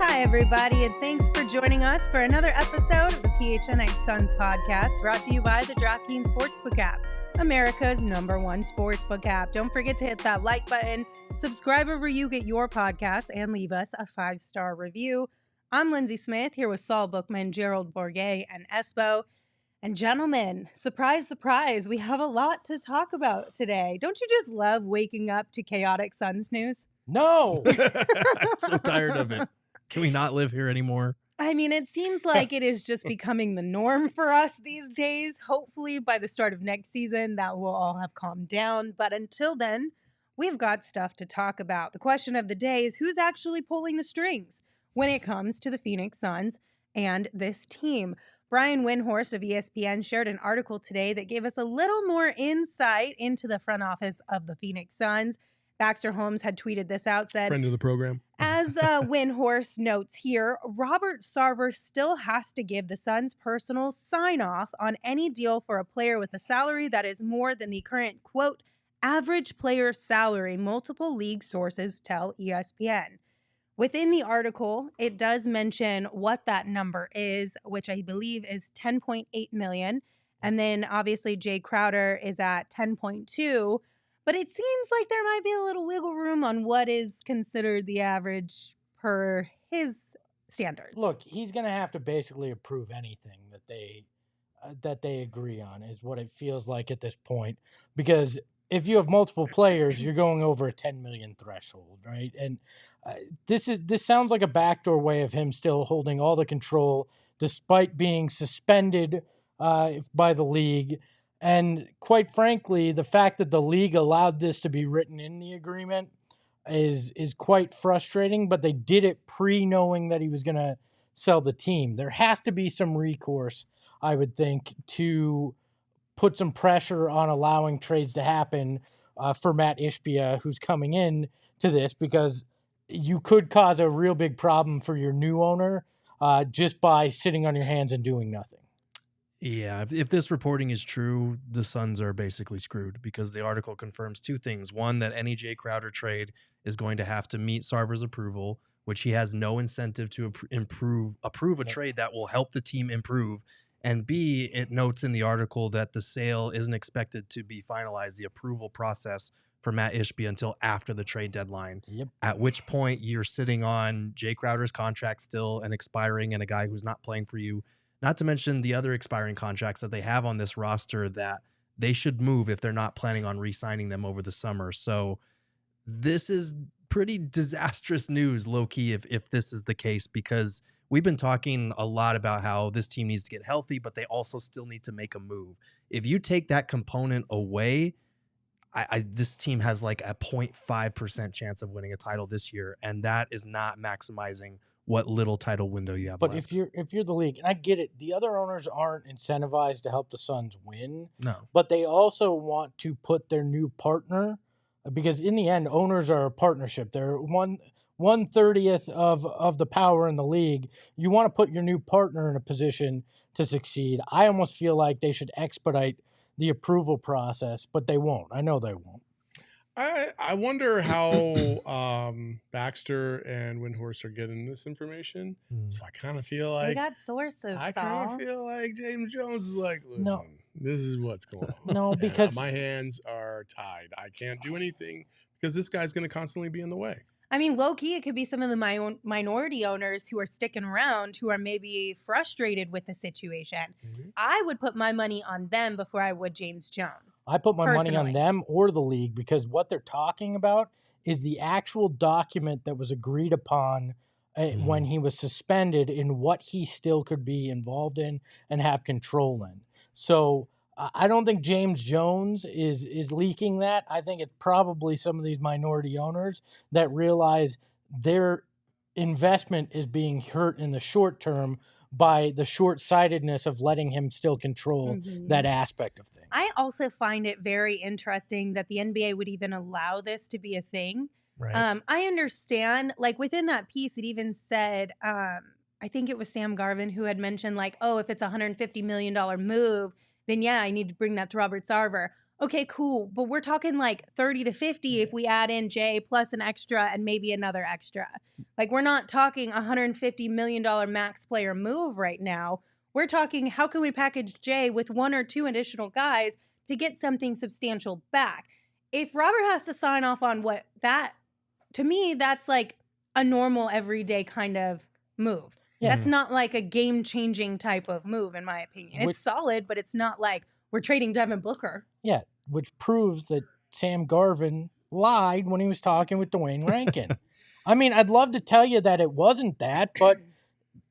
Hi, everybody, and thanks for joining us for another episode of the PHNX Suns podcast, brought to you by the DraftKings Sportsbook app, America's #1 sportsbook app. Don't forget to hit that like button, subscribe wherever you get your podcast, and leave us a 5-star review. I'm Lindsay Smith, here with Saul Bookman, Gerald Bourget, and Espo. And gentlemen, surprise, surprise, we have a lot to talk about today. Don't you just love waking up to chaotic Suns news? No. I'm so tired of it. Can we not live here anymore? I mean, it seems like it is just becoming the norm for us these days. Hopefully, by the start of next season, that will all have calmed down. But until then, we've got stuff to talk about. The question of the day is who's actually pulling the strings when it comes to the Phoenix Suns and this team? Brian Windhorst of ESPN shared an article today that gave us a little more insight into the front office of the Phoenix Suns. Baxter Holmes had tweeted this out, said, friend of the program. As Windhorst notes here, Robert Sarver still has to give the Suns personal sign-off on any deal for a player with a salary that is more than the current, quote, average player salary, multiple league sources tell ESPN. Within the article, it does mention what that number is, which I believe is $10.8 million. And then obviously Jay Crowder is at 10.2. But it seems like there might be a little wiggle room on what is considered the average per his standards. Look, he's going to have to basically approve anything that they agree on, is what it feels like at this point. Because if you have multiple players, you're going over a 10 million threshold, right? And this sounds like a backdoor way of him still holding all the control, despite being suspended by the league. And quite frankly, the fact that the league allowed this to be written in the agreement is quite frustrating, but they did it pre-knowing that he was going to sell the team. There has to be some recourse, I would think, to put some pressure on allowing trades to happen for Matt Ishbia, who's coming in to this, because you could cause a real big problem for your new owner just by sitting on your hands and doing nothing. Yeah, if this reporting is true, the Suns are basically screwed because the article confirms two things. One, that any Jay Crowder trade is going to have to meet Sarver's approval, which he has no incentive to approve a trade that will help the team improve. And B, it notes in the article that the sale isn't expected to be finalized, the approval process for Matt Ishbia, until after the trade deadline. Yep. At which point you're sitting on Jay Crowder's contract still and expiring, and a guy who's not playing for you. Not to mention the other expiring contracts that they have on this roster that they should move if they're not planning on re-signing them over the summer. So this is pretty disastrous news, low-key, if this is the case, because we've been talking a lot about how this team needs to get healthy, but they also still need to make a move. If you take that component away, this team has like a 0.5% chance of winning a title this year, and that is not maximizing what little title window you have but left. if you're the league, and I get it, the other owners aren't incentivized to help the Suns win. No. But they also want to put their new partner, because in the end, owners are a partnership. They're 1/30th of the power in the league. You want to put your new partner in a position to succeed. I almost feel like they should expedite the approval process, but they won't. I know they won't. I wonder how Baxter and Windhorst are getting this information. So I kind of feel They like got sources, I Saul. kind of feel like James Jones is like, listen, No. this is what's going on. No, And because my hands are tied. I can't do anything because this guy's going to constantly be in the way. I mean, low-key, it could be some of the minority owners who are sticking around who are maybe frustrated with the situation. Mm-hmm. I would put my money on them before I would James Jones. I put my money on personally. them or the league, because what they're talking about is the actual document that was agreed upon when he was suspended, in what he still could be involved in and have control in. So I don't think James Jones is leaking that. I think it's probably some of these minority owners that realize their investment is being hurt in the short term by the short-sightedness of letting him still control that aspect of things. I also find it very interesting that the NBA would even allow this to be a thing. Right. I understand, like within that piece, it even said, I think it was Sam Garvin who had mentioned like, oh, if it's a $150 million move, then yeah, I need to bring that to Robert Sarver. Okay, cool. But we're talking like 30 to 50 if we add in Jay plus an extra and maybe another extra. Like, we're not talking $150 million max player move right now. We're talking, how can we package Jay with 1 or 2 additional guys to get something substantial back? If Robert has to sign off on what that, to me, that's like a normal everyday kind of move. Yeah. That's not like a game-changing type of move, in my opinion. It's solid, but it's not like we're trading Devin Booker. Yeah, which proves that Sam Garvin lied when he was talking with Dwayne Rankin. I mean, I'd love to tell you that it wasn't that, but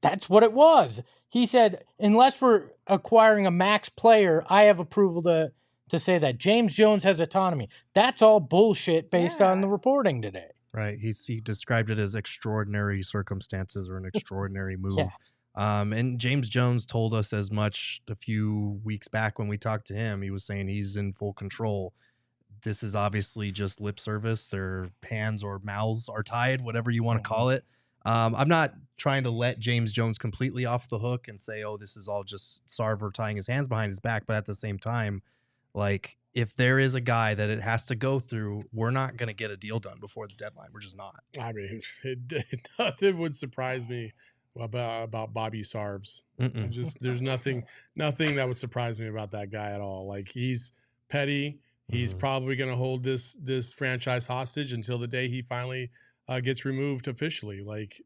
that's what it was. He said, unless we're acquiring a max player, I have approval to say that. James Jones has autonomy. That's all bullshit based on the reporting today. Right. He described it as extraordinary circumstances or an extraordinary move. Yeah. And James Jones told us as much a few weeks back when we talked to him. He was saying he's in full control. This is obviously just lip service. Their hands or mouths are tied, whatever you want to call it. I'm not trying to let James Jones completely off the hook and say, oh, this is all just Sarver tying his hands behind his back. But at the same time, like, if there is a guy that it has to go through, we're not going to get a deal done before the deadline. We're just not. I mean, nothing would surprise me about Bobby Sarves. There's nothing that would surprise me about that guy at all. Like, he's petty. He's probably going to hold this franchise hostage until the day he finally gets removed officially. Like,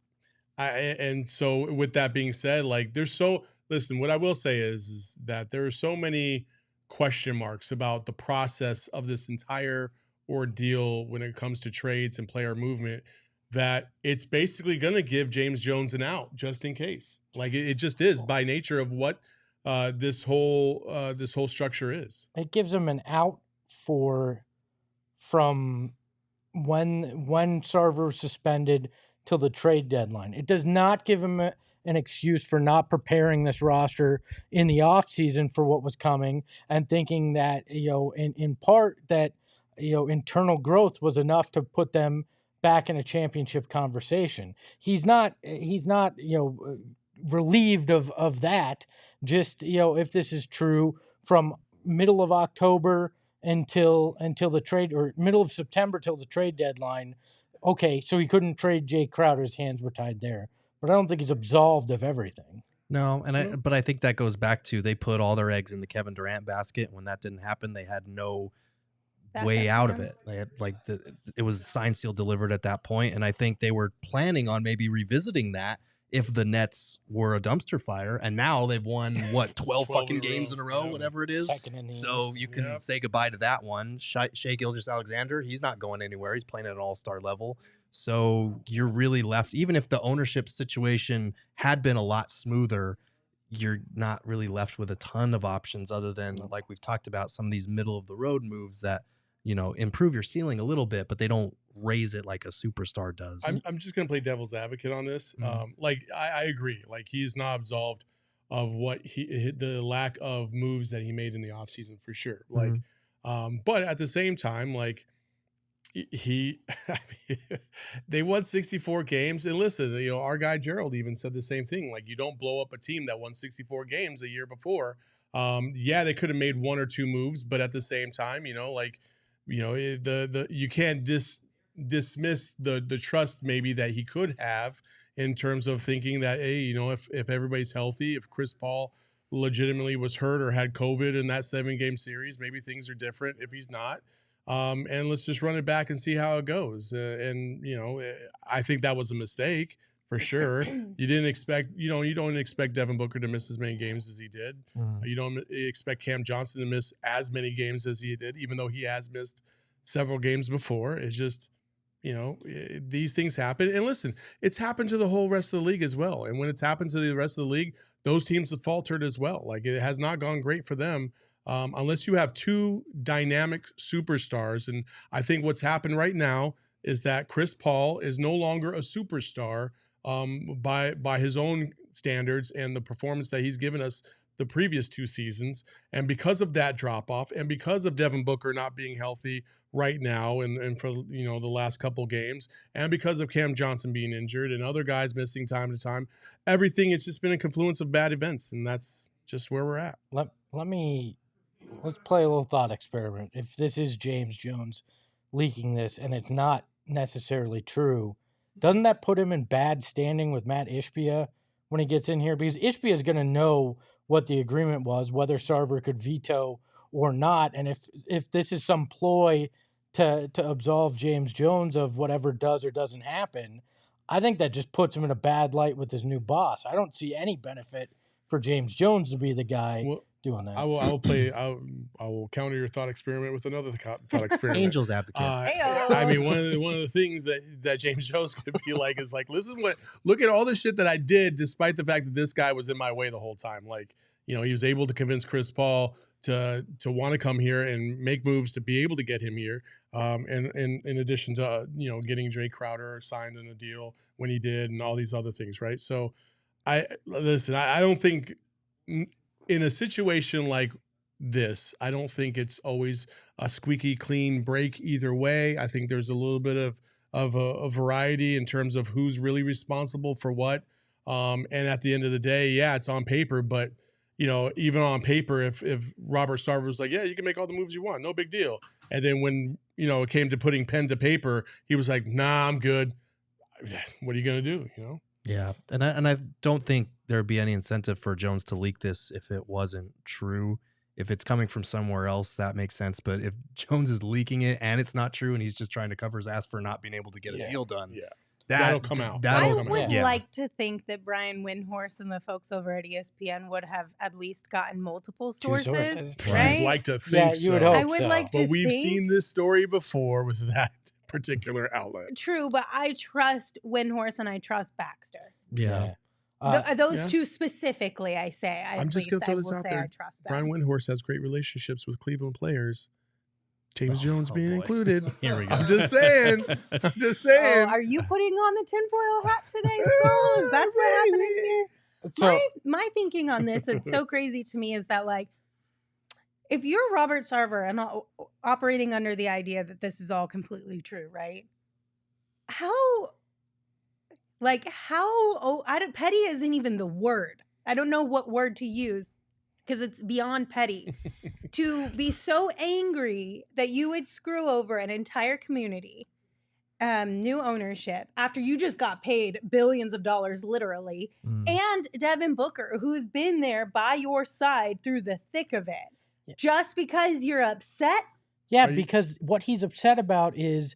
and so with that being said, like, listen, what I will say is that there are so many question marks about the process of this entire ordeal when it comes to trades and player movement, that it's basically going to give James Jones an out just in case. Like, it just is by nature of what this whole structure is. It gives him an out from when Sarver was suspended till the trade deadline. It does not give him an excuse for not preparing this roster in the offseason for what was coming and thinking that, in part that, internal growth was enough to put them back in a championship conversation. He's not, relieved of that. Just, if this is true, from middle of October until the trade, or middle of September till the trade deadline. Okay, so he couldn't trade Jay Crowder. His hands were tied there. But I don't think he's absolved of everything. No, but I think that goes back to, they put all their eggs in the Kevin Durant basket. When that didn't happen, they had no way out of it. They had it was signed, sealed, delivered at that point, and I think they were planning on maybe revisiting that if the Nets were a dumpster fire, and now they've won 12 fucking games in a row, whatever it is. So you can say goodbye to that one. Shai Gilgeous-Alexander, he's not going anywhere. He's playing at an all-star level. So you're really left, even if the ownership situation had been a lot smoother, you're not really left with a ton of options other than, like we've talked about, some of these middle of the road moves that, improve your ceiling a little bit, but they don't raise it like a superstar does. I'm just going to play devil's advocate on this. I agree. Like, he's not absolved of what the lack of moves that he made in the offseason for sure. Like, but at the same time, like, they won 64 games, and listen, our guy Gerald even said the same thing. Like, you don't blow up a team that won 64 games a year before. They could have made 1 or 2 moves, but at the same time, you can't dismiss the trust maybe that he could have in terms of thinking that, hey, if everybody's healthy, if Chris Paul legitimately was hurt or had COVID in that 7-game series, maybe things are different. If he's not, and let's just run it back and see how it goes. I think that was a mistake for sure. You don't expect Devin Booker to miss as many games as he did. You don't expect Cam Johnson to miss as many games as he did, even though he has missed several games before. It's just, these things happen. And listen, it's happened to the whole rest of the league as well. And when it's happened to the rest of the league, those teams have faltered as well. Like, it has not gone great for them. Unless you have 2 dynamic superstars. And I think what's happened right now is that Chris Paul is no longer a superstar by his own standards and the performance that he's given us the previous 2 seasons. And because of that drop off, and because of Devin Booker not being healthy right now and for the last couple games, and because of Cam Johnson being injured and other guys missing time to time, everything, it's just been a confluence of bad events, and that's just where we're at. Let me let's play a little thought experiment. If this is James Jones leaking this and it's not necessarily true, doesn't that put him in bad standing with Matt Ishbia when he gets in here? Because Ishbia is going to know what the agreement was, whether Sarver could veto or not. And if this is some ploy to absolve James Jones of whatever does or doesn't happen, I think that just puts him in a bad light with his new boss. I don't see any benefit for James Jones to be the guy doing that. I will counter your thought experiment with another thought experiment. Angel's advocate. I mean, one of the things that James Jones could be like is like, look at all the shit that I did, despite the fact that this guy was in my way the whole time. Like, he was able to convince Chris Paul to want to come here and make moves to be able to get him here. And in addition to getting Jay Crowder signed in a deal when he did, and all these other things, right? So, I don't think in a situation like this, I don't think it's always a squeaky clean break either way. I think there's a little bit of a variety in terms of who's really responsible for what. And at the end of the day, yeah, it's on paper, but even on paper, if Robert Sarver was like, yeah, you can make all the moves you want, no big deal. And then when, it came to putting pen to paper, he was like, nah, I'm good. What are you going to do? Yeah. And I don't think there'd be any incentive for Jones to leak this if it wasn't true. If it's coming from somewhere else, that makes sense. But if Jones is leaking it and it's not true and he's just trying to cover his ass for not being able to get a deal done, that'll come out. I would like to think that Brian Windhorst and the folks over at ESPN would have at least gotten multiple sources, right? I'd like to think you would hope I would so. like to But we've seen this story before with that particular outlet. True, but I trust Windhorst and I trust Baxter. Yeah. Those two specifically, I say. I'm just going to throw this out there. I trust them. Brian Windhorst has great relationships with Cleveland players. James Jones being included. Here we go. I'm just saying. Are you putting on the tinfoil hat today, Saul? Is that what's happening here? So, my thinking on this that's so crazy to me is that, like, if you're Robert Sarver and operating under the idea that this is all completely true, right? Petty isn't even the word. I don't know what word to use because it's beyond petty. To be so angry that you would screw over an entire community, new ownership, after you just got paid billions of dollars, literally, and Devin Booker, who's been there by your side through the thick of it, just because you're upset? Yeah, because what he's upset about is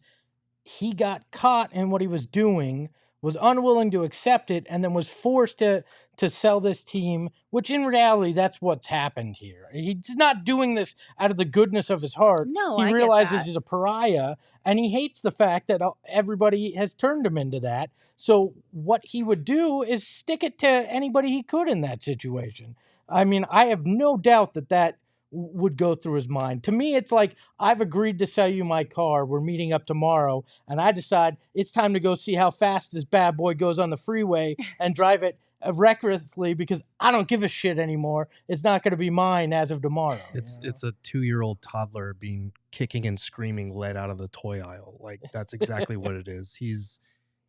he got caught in what he was doing, was unwilling to accept it, and then was forced to sell this team, which in reality, that's what's happened here. He's not doing this out of the goodness of his heart. No, he I realizes get that. he's a pariah, and he hates the fact that everybody has turned him into that. So what he would do is stick it to anybody he could in that situation. I mean, I have no doubt that would go through his mind. To me, it's like, I've agreed to sell you my car. We're meeting up tomorrow, and I decide it's time to go see how fast this bad boy goes on the freeway and drive it recklessly because I don't give a shit anymore. It's not going to be mine as of tomorrow. It's a 2-year-old toddler being kicking and screaming led out of the toy aisle. Like, that's exactly what it is. He's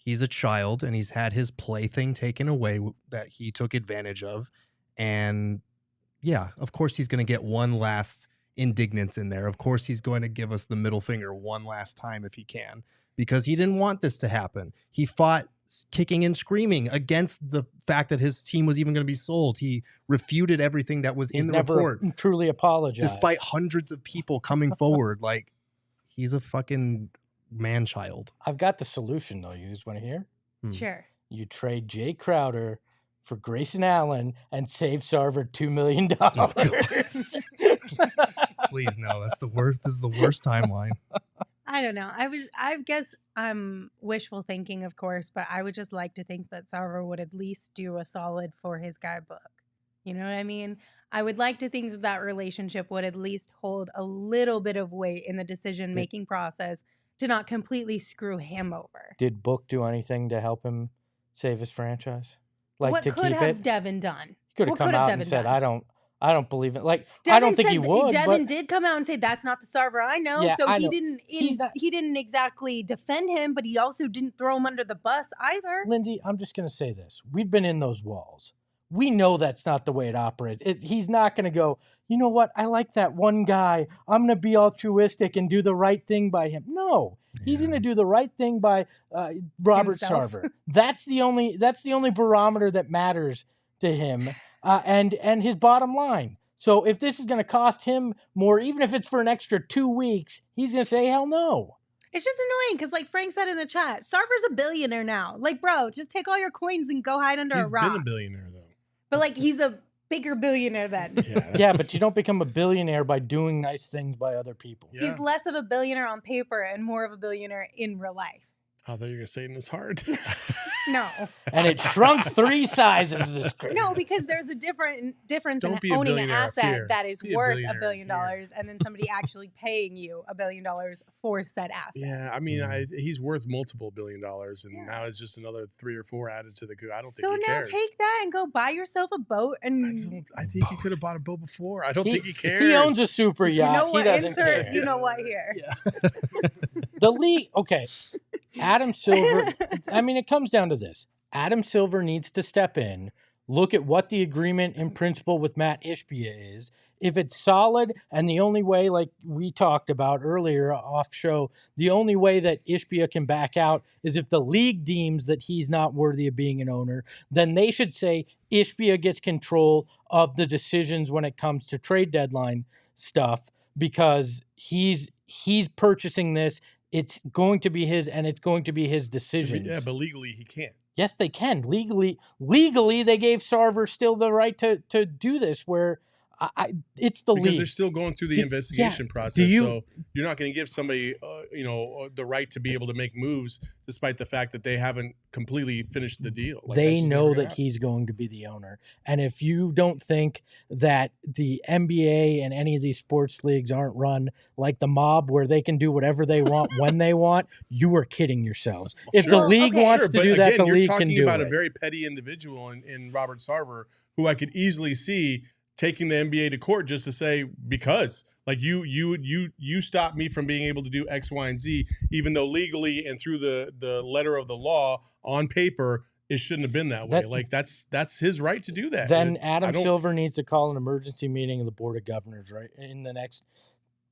a child, and he's had his plaything taken away that he took advantage of, and yeah, of course he's going to get one last indignance in there. Of course he's going to give us the middle finger one last time if he can, because he didn't want this to happen. He fought kicking and screaming against the fact that his team was even going to be sold. He refuted everything that was in the report. Truly apologized. Despite hundreds of people coming forward. Like, he's a fucking man-child. I've got the solution, though. You just want to hear? Sure. You trade Jay Crowder for Grayson Allen and save Sarver $2 million. Please, no. That's the worst. This is the worst timeline. I don't know. I guess I'm wishful thinking, of course, but I would just like to think that Sarver would at least do a solid for his guidebook. You know what I mean? I would like to think that relationship would at least hold a little bit of weight in the decision-making process to not completely screw him over. Did Book do anything to help him save his franchise? Like, what to could keep have it? Devin done? He could have come out and said, done? I don't believe it. Like, Devin I don't think he would. Devin but did come out and say that's not the Sarver I know. Yeah, so I he know. didn't. Not- he didn't exactly defend him, but he also didn't throw him under the bus either. Lindsay, I'm just going to say this. We've been in those walls. We know that's not the way it operates. He's not going to go, you know what? I like that one guy. I'm going to be altruistic and do the right thing by him. No, he's going to do the right thing by Robert Himself. Sarver. That's the only barometer that matters to him, and his bottom line. So if this is going to cost him more, even if it's for an extra 2 weeks, he's going to say, hell no. It's just annoying because, like Frank said in the chat, Sarver's a billionaire now. Like, bro, just take all your coins and go hide under a rock. He's been a billionaire, though. But, like, he's a bigger billionaire then. Yeah, but you don't become a billionaire by doing nice things by other people. Yeah. He's less of a billionaire on paper and more of a billionaire in real life. I thought you were going to say it in this hard. No. And it shrunk 3 sizes this Christmas. No, because there's a difference Don't in be a owning an billionaire up asset here. that is Be a worth billionaire $1 billion up here. and then somebody actually paying you $1 billion for said asset. Yeah, I mean, he's worth multiple $1 billion, and now it's just another 3 or 4 added to the coup. I don't So think he now cares. take that and go buy yourself a boat and I think he could have bought a boat before. I don't think he cares. He owns a super you yacht. know what? He doesn't Insert care. you know what here. Yeah. The league, okay. Adam Silver, I mean, it comes down to this. Adam Silver needs to step in, look at what the agreement in principle with Matt Ishbia is. If it's solid, and the only way, like we talked about earlier off show, the only way that Ishbia can back out is if the league deems that he's not worthy of being an owner, then they should say Ishbia gets control of the decisions when it comes to trade deadline stuff because he's purchasing this. It's going to be his, and it's going to be his decisions. Yeah, but legally he can't. Yes, they can. Legally, they gave Sarver still the right to do this, where it's the Because league. they're still going through the investigation process. So you're not going to give somebody, the right to be able to make moves despite the fact that they haven't completely finished the deal. Like, they know that he's going to be the owner. And if you don't think that the NBA and any of these sports leagues aren't run like the mob where they can do whatever they want when they want, you are kidding yourselves. If the league wants to do that, the league can do it. You're talking about a very petty individual in Robert Sarver who I could easily see taking the NBA to court just to say, because like you stopped me from being able to do X, Y, and Z, even though legally and through the letter of the law on paper, it shouldn't have been that way. Like that's his right to do that. Then Adam Silver needs to call an emergency meeting of the Board of Governors, right, in the next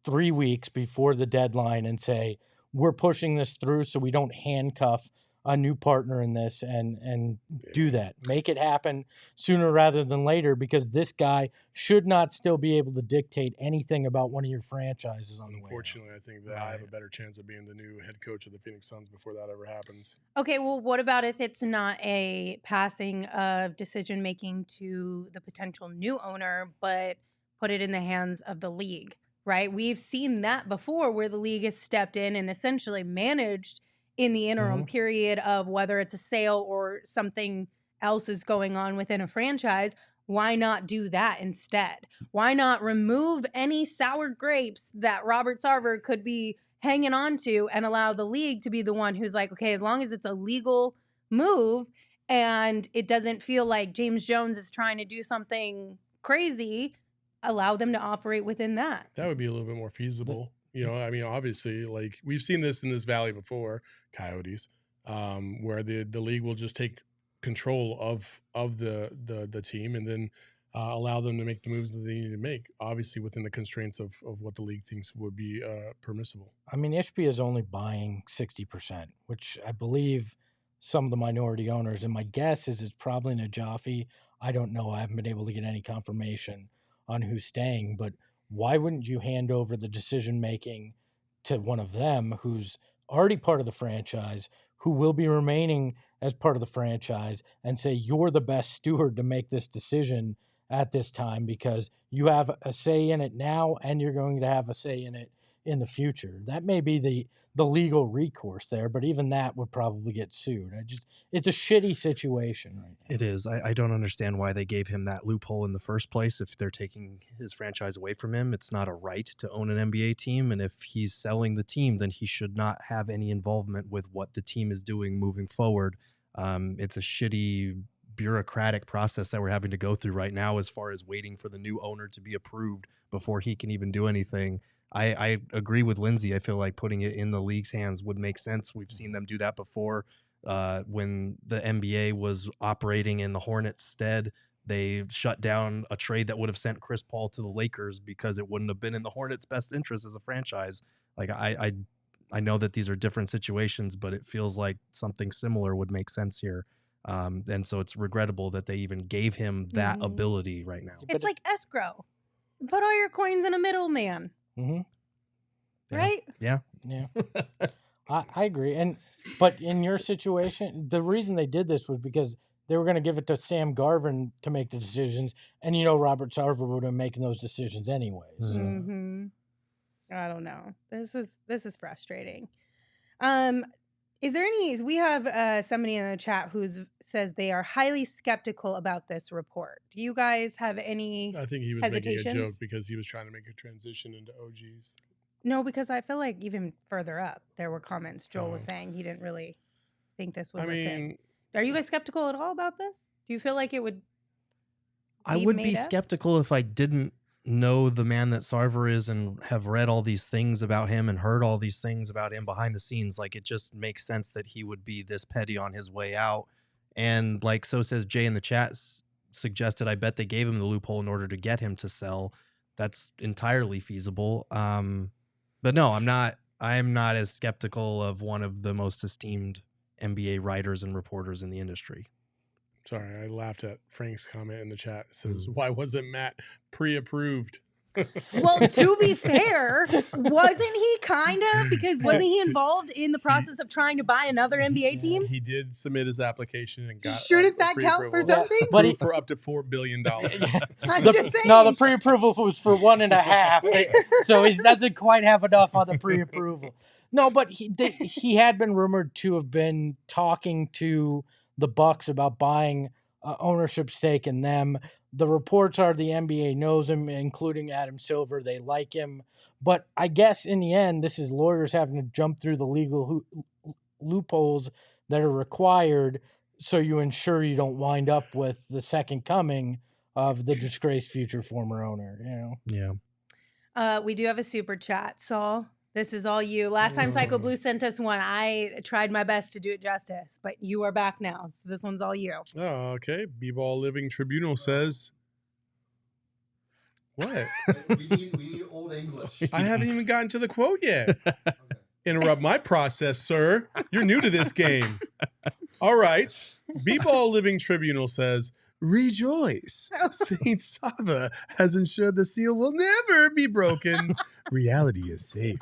3 weeks before the deadline and say, we're pushing this through so we don't handcuff a new partner in this and do that. Make it happen sooner rather than later, because this guy should not still be able to dictate anything about one of your franchises on the way. Unfortunately, I think that I have a better chance of being the new head coach of the Phoenix Suns before that ever happens. Okay, well, what about if it's not a passing of decision making to the potential new owner, but put it in the hands of the league, right? We've seen that before where the league has stepped in and essentially managed in the interim period of whether it's a sale or something else is going on within a franchise. Why not do that instead? Why not remove any sour grapes that Robert Sarver could be hanging on to and allow the league to be the one who's like, okay, as long as it's a legal move and it doesn't feel like James Jones is trying to do something crazy, allow them to operate within that. That would be a little bit more feasible. I mean, obviously, like we've seen this in this valley before, Coyotes, where the league will just take control of the team and then allow them to make the moves that they need to make, obviously within the constraints of what the league thinks would be permissible. I mean, Ishbia is only buying 60%, which I believe some of the minority owners, and my guess is it's probably Najafi. I don't know. I haven't been able to get any confirmation on who's staying, but why wouldn't you hand over the decision-making to one of them who's already part of the franchise, who will be remaining as part of the franchise, and say, you're the best steward to make this decision at this time because you have a say in it now and you're going to have a say in it in the future. That may be the legal recourse there, but even that would probably get sued. It's a shitty situation right now. It is. I don't understand why they gave him that loophole in the first place. If they're taking his franchise away from him, it's not a right to own an NBA team. And if he's selling the team, then he should not have any involvement with what the team is doing moving forward. It's a shitty bureaucratic process that we're having to go through right now as far as waiting for the new owner to be approved before he can even do anything. I agree with Lindsay. I feel like putting it in the league's hands would make sense. We've seen them do that before when the NBA was operating in the Hornets' stead. They shut down a trade that would have sent Chris Paul to the Lakers because it wouldn't have been in the Hornets' best interest as a franchise. Like I know that these are different situations, but it feels like something similar would make sense here. And so it's regrettable that they even gave him that ability right now. It's like escrow. Put all your coins in a middleman. Right? Yeah. I agree. But in your situation, the reason they did this was because they were going to give it to Sam Garvin to make the decisions, and Robert Sarver would have been making those decisions anyways. I don't know. This is frustrating. Is there any? We have somebody in the chat who says they are highly skeptical about this report. Do you guys have any? I think he was making a joke because he was trying to make a transition into OGs. No, because I feel like even further up there were comments. Joel was saying he didn't really think this was a thing. Are you guys skeptical at all about this? Do you feel like it would? I would be skeptical if I didn't know the man that Sarver is and have read all these things about him and heard all these things about him behind the scenes. Like, it just makes sense that he would be this petty on his way out. And like, so says Jay in the chat suggested, I bet they gave him the loophole in order to get him to sell. That's entirely feasible. But no, I'm not as skeptical of one of the most esteemed NBA writers and reporters in the industry. Sorry, I laughed at Frank's comment in the chat. It says, why wasn't Matt pre-approved? Well, to be fair, wasn't he kind of? Because wasn't he involved in the process of trying to buy another NBA team? He did submit his application and got. Shouldn't that count for something? But for up to $4 billion. I'm just saying. No, the pre-approval was for 1.5, so he doesn't quite have enough on the pre-approval. No, but he had been rumored to have been talking to the Bucks about buying ownership stake in them. The reports are the NBA knows him, including Adam Silver. They like him. But I guess in the end, this is lawyers having to jump through the legal loopholes that are required so you ensure you don't wind up with the second coming of the disgraced future former owner. Yeah. We do have a super chat, Saul. This is all you. Last time Psycho Blue sent us one, I tried my best to do it justice, but you are back now. So this one's all you. Oh, okay. B-Ball Living Tribunal says, what? We need Old English. I haven't even gotten to the quote yet. Okay. Interrupt my process, sir. You're new to this game. All right. B-Ball Living Tribunal says, rejoice. Saint Sava has ensured the seal will never be broken. Reality is safe.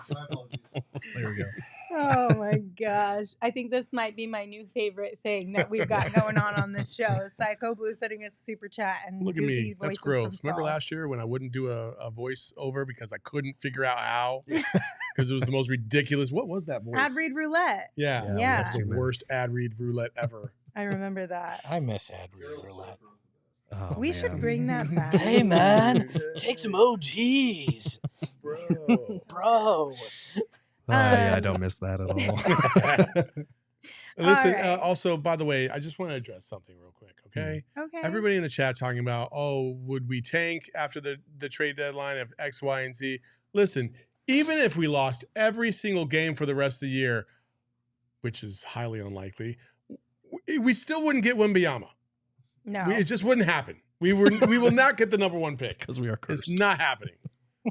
There we go. Oh my gosh. I think this might be my new favorite thing that we've got going on this show. Psycho Blue sending us a super chat and look at me. That's gross. Remember last year when I wouldn't do a voice over because I couldn't figure out how? Because it was the most ridiculous. What was that voice? Ad read roulette. Yeah. That's the worst ad read roulette ever. I remember that. I miss ad read roulette. Oh, we should bring that back. Hey, man, take some OGs. Bro. Yeah, I don't miss that at all. Listen, right. Also, by the way, I just want to address something real quick, okay? Okay. Everybody in the chat talking about, would we tank after the trade deadline of X, Y, and Z? Listen, even if we lost every single game for the rest of the year, which is highly unlikely, we still wouldn't get Wembanyama. No. It just wouldn't happen. We will not get the number one pick. Because we are cursed. It's not happening.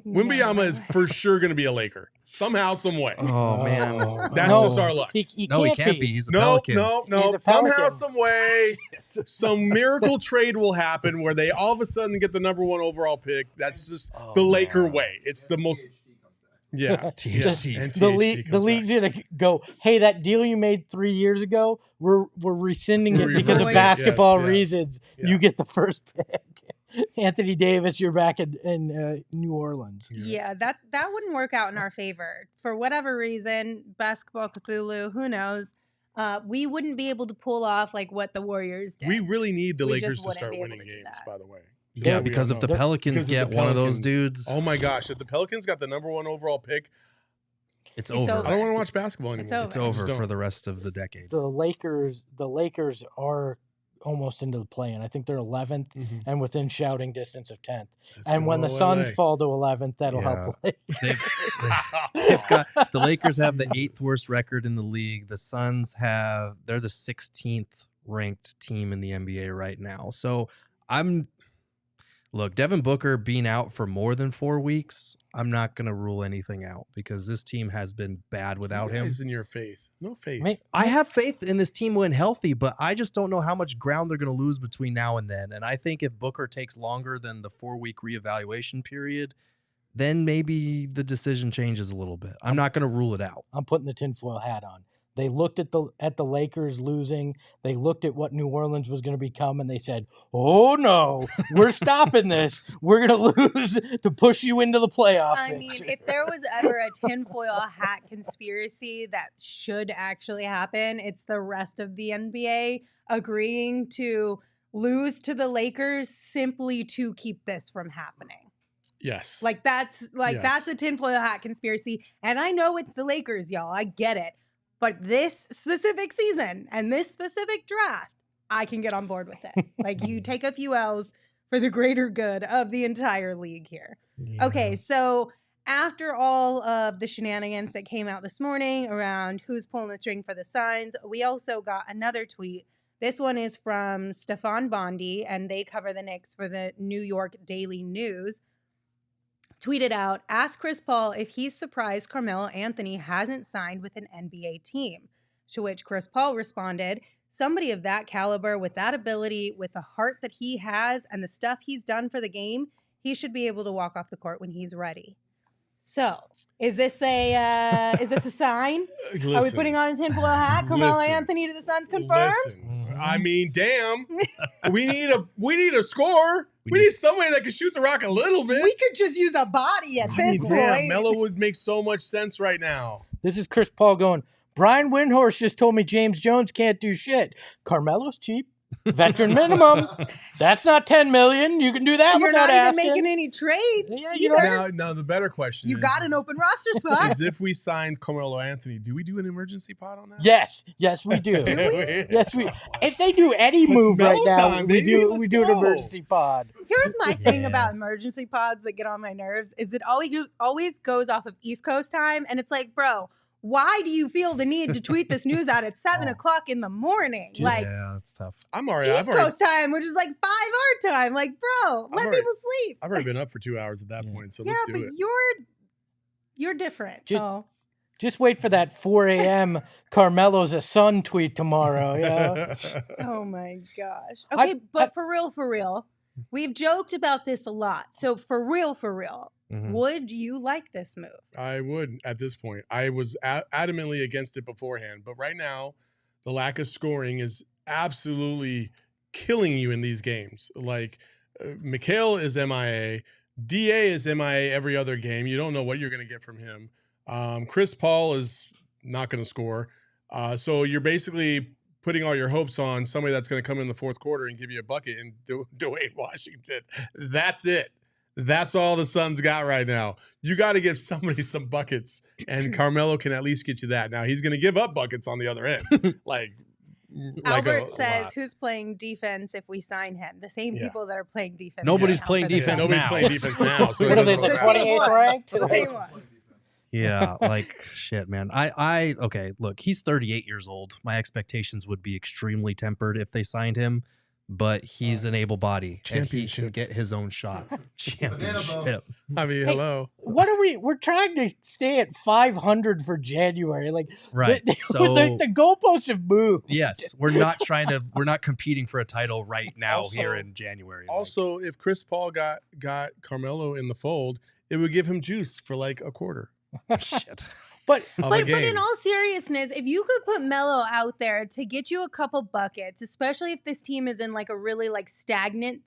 Wembanyama is for sure going to be a Laker. Somehow, some way. Oh, man. That's just our luck. He can't be. He's a Pelican. No. Somehow, some way, some miracle trade will happen where they all of a sudden get the number one overall pick. That's just the Laker way. It's the most... Yeah, THT. The league's gonna go, hey, that deal you made 3 years ago, we're rescinding it because of basketball reasons. Yeah. You get the first pick. Anthony Davis, you're back in New Orleans. Yeah, that wouldn't work out in our favor. For whatever reason, basketball Cthulhu, who knows? We wouldn't be able to pull off like what the Warriors did. We really need the Lakers to start winning games, by the way. Yeah, because if the Pelicans get one of those dudes. Oh my gosh, if the Pelicans got the number one overall pick, it's over. I don't want to watch basketball anymore. It's over for the rest of the decade. The Lakers are almost into the play-in. I think they're 11th and within shouting distance of 10th. And when the Suns fall to 11th, that'll help the Lakers. The Lakers have the 8th worst record in the league. The Suns they're the 16th ranked team in the NBA right now. So Look, Devin Booker being out for more than 4 weeks, I'm not going to rule anything out because this team has been bad without him. In your faith. No faith. I have faith in this team when healthy, but I just don't know how much ground they're going to lose between now and then. And I think if Booker takes longer than the 4-week reevaluation period, then maybe the decision changes a little bit. I'm not going to rule it out. I'm putting the tinfoil hat on. They looked at the Lakers losing. They looked at what New Orleans was going to become, and they said, "Oh no, we're stopping this. We're going to lose to push you into the playoff." I mean, if there was ever a tinfoil hat conspiracy that should actually happen, it's the rest of the NBA agreeing to lose to the Lakers simply to keep this from happening. Yes. That's a tinfoil hat conspiracy. And I know it's the Lakers, y'all. I get it. But this specific season and this specific draft, I can get on board with it. Like, you take a few L's for the greater good of the entire league here. Yeah. Okay, so after all of the shenanigans that came out this morning around who's pulling the string for the Suns, we also got another tweet. This one is from Stefan Bondi, and they cover the Knicks for the New York Daily News. Tweeted out, ask Chris Paul if he's surprised Carmelo Anthony hasn't signed with an NBA team. To which Chris Paul responded, somebody of that caliber, with that ability, with the heart that he has and the stuff he's done for the game, he should be able to walk off the court when he's ready. So, is this a sign? Listen, Are we putting on a tinfoil hat? Carmelo Anthony to the Suns confirmed? Listen, I mean, damn. we need a score. We need somebody that can shoot the rock a little bit. We could just use a body at this point. Damn, Melo would make so much sense right now. This is Chris Paul going, Brian Windhorst just told me James Jones can't do shit. Carmelo's cheap. Veteran minimum. That's not $10 million. You can do that without asking. You're not even making any trades. Yeah, either. Now the better question You is, got an open roster spot. is if we signed Carmelo Anthony, do we do an emergency pod on that? Yes, we do. Yes, we. If they do any move right now, time, we baby. do Let's an go. emergency pod. Here's my thing about emergency pods that get on my nerves is it always goes off of East Coast time, and it's like, bro, why do you feel the need to tweet this news out at 7 o'clock in the morning? Yeah, that's tough. I'm already. East Coast time, which is like 5 our time. Like, bro, let people sleep. I've already been up for 2 hours at that point, so let's do it. You're different. Just wait for that 4 a.m. Carmelo's a Sun tweet tomorrow. Yeah. Oh my gosh. Okay, but for real, we've joked about this a lot. So for real, would you like this move? I would at this point. I was adamantly against it beforehand, but right now, the lack of scoring is absolutely killing you in these games. Like, Mikhail is MIA. DA is MIA every other game. You don't know what you're going to get from him. Chris Paul is not going to score. So you're basically putting all your hopes on somebody that's going to come in the fourth quarter and give you a bucket and Dwayne Washington. That's it. That's all the Suns got right now. You got to give somebody some buckets, and Carmelo can at least get you that. Now, he's going to give up buckets on the other end. Albert says, who's playing defense if we sign him? The same people that are playing defense. Nobody's playing defense now. Nobody's playing defense now. So what are they, the 28th ranked? The same one. Yeah, like shit, man. Okay, look, he's 38 years old. My expectations would be extremely tempered if they signed him, but he's an able body and he can get his own shot. Championship. I mean, hello. What are we're trying to stay at 500 for January. Like, right. So the goalposts have moved. Yes, we're not competing for a title right now also, here in January. Also, if Chris Paul got Carmelo in the fold, it would give him juice for like a quarter. Shit. But in all seriousness, if you could put Melo out there to get you a couple buckets, especially if this team is in like a really like stagnant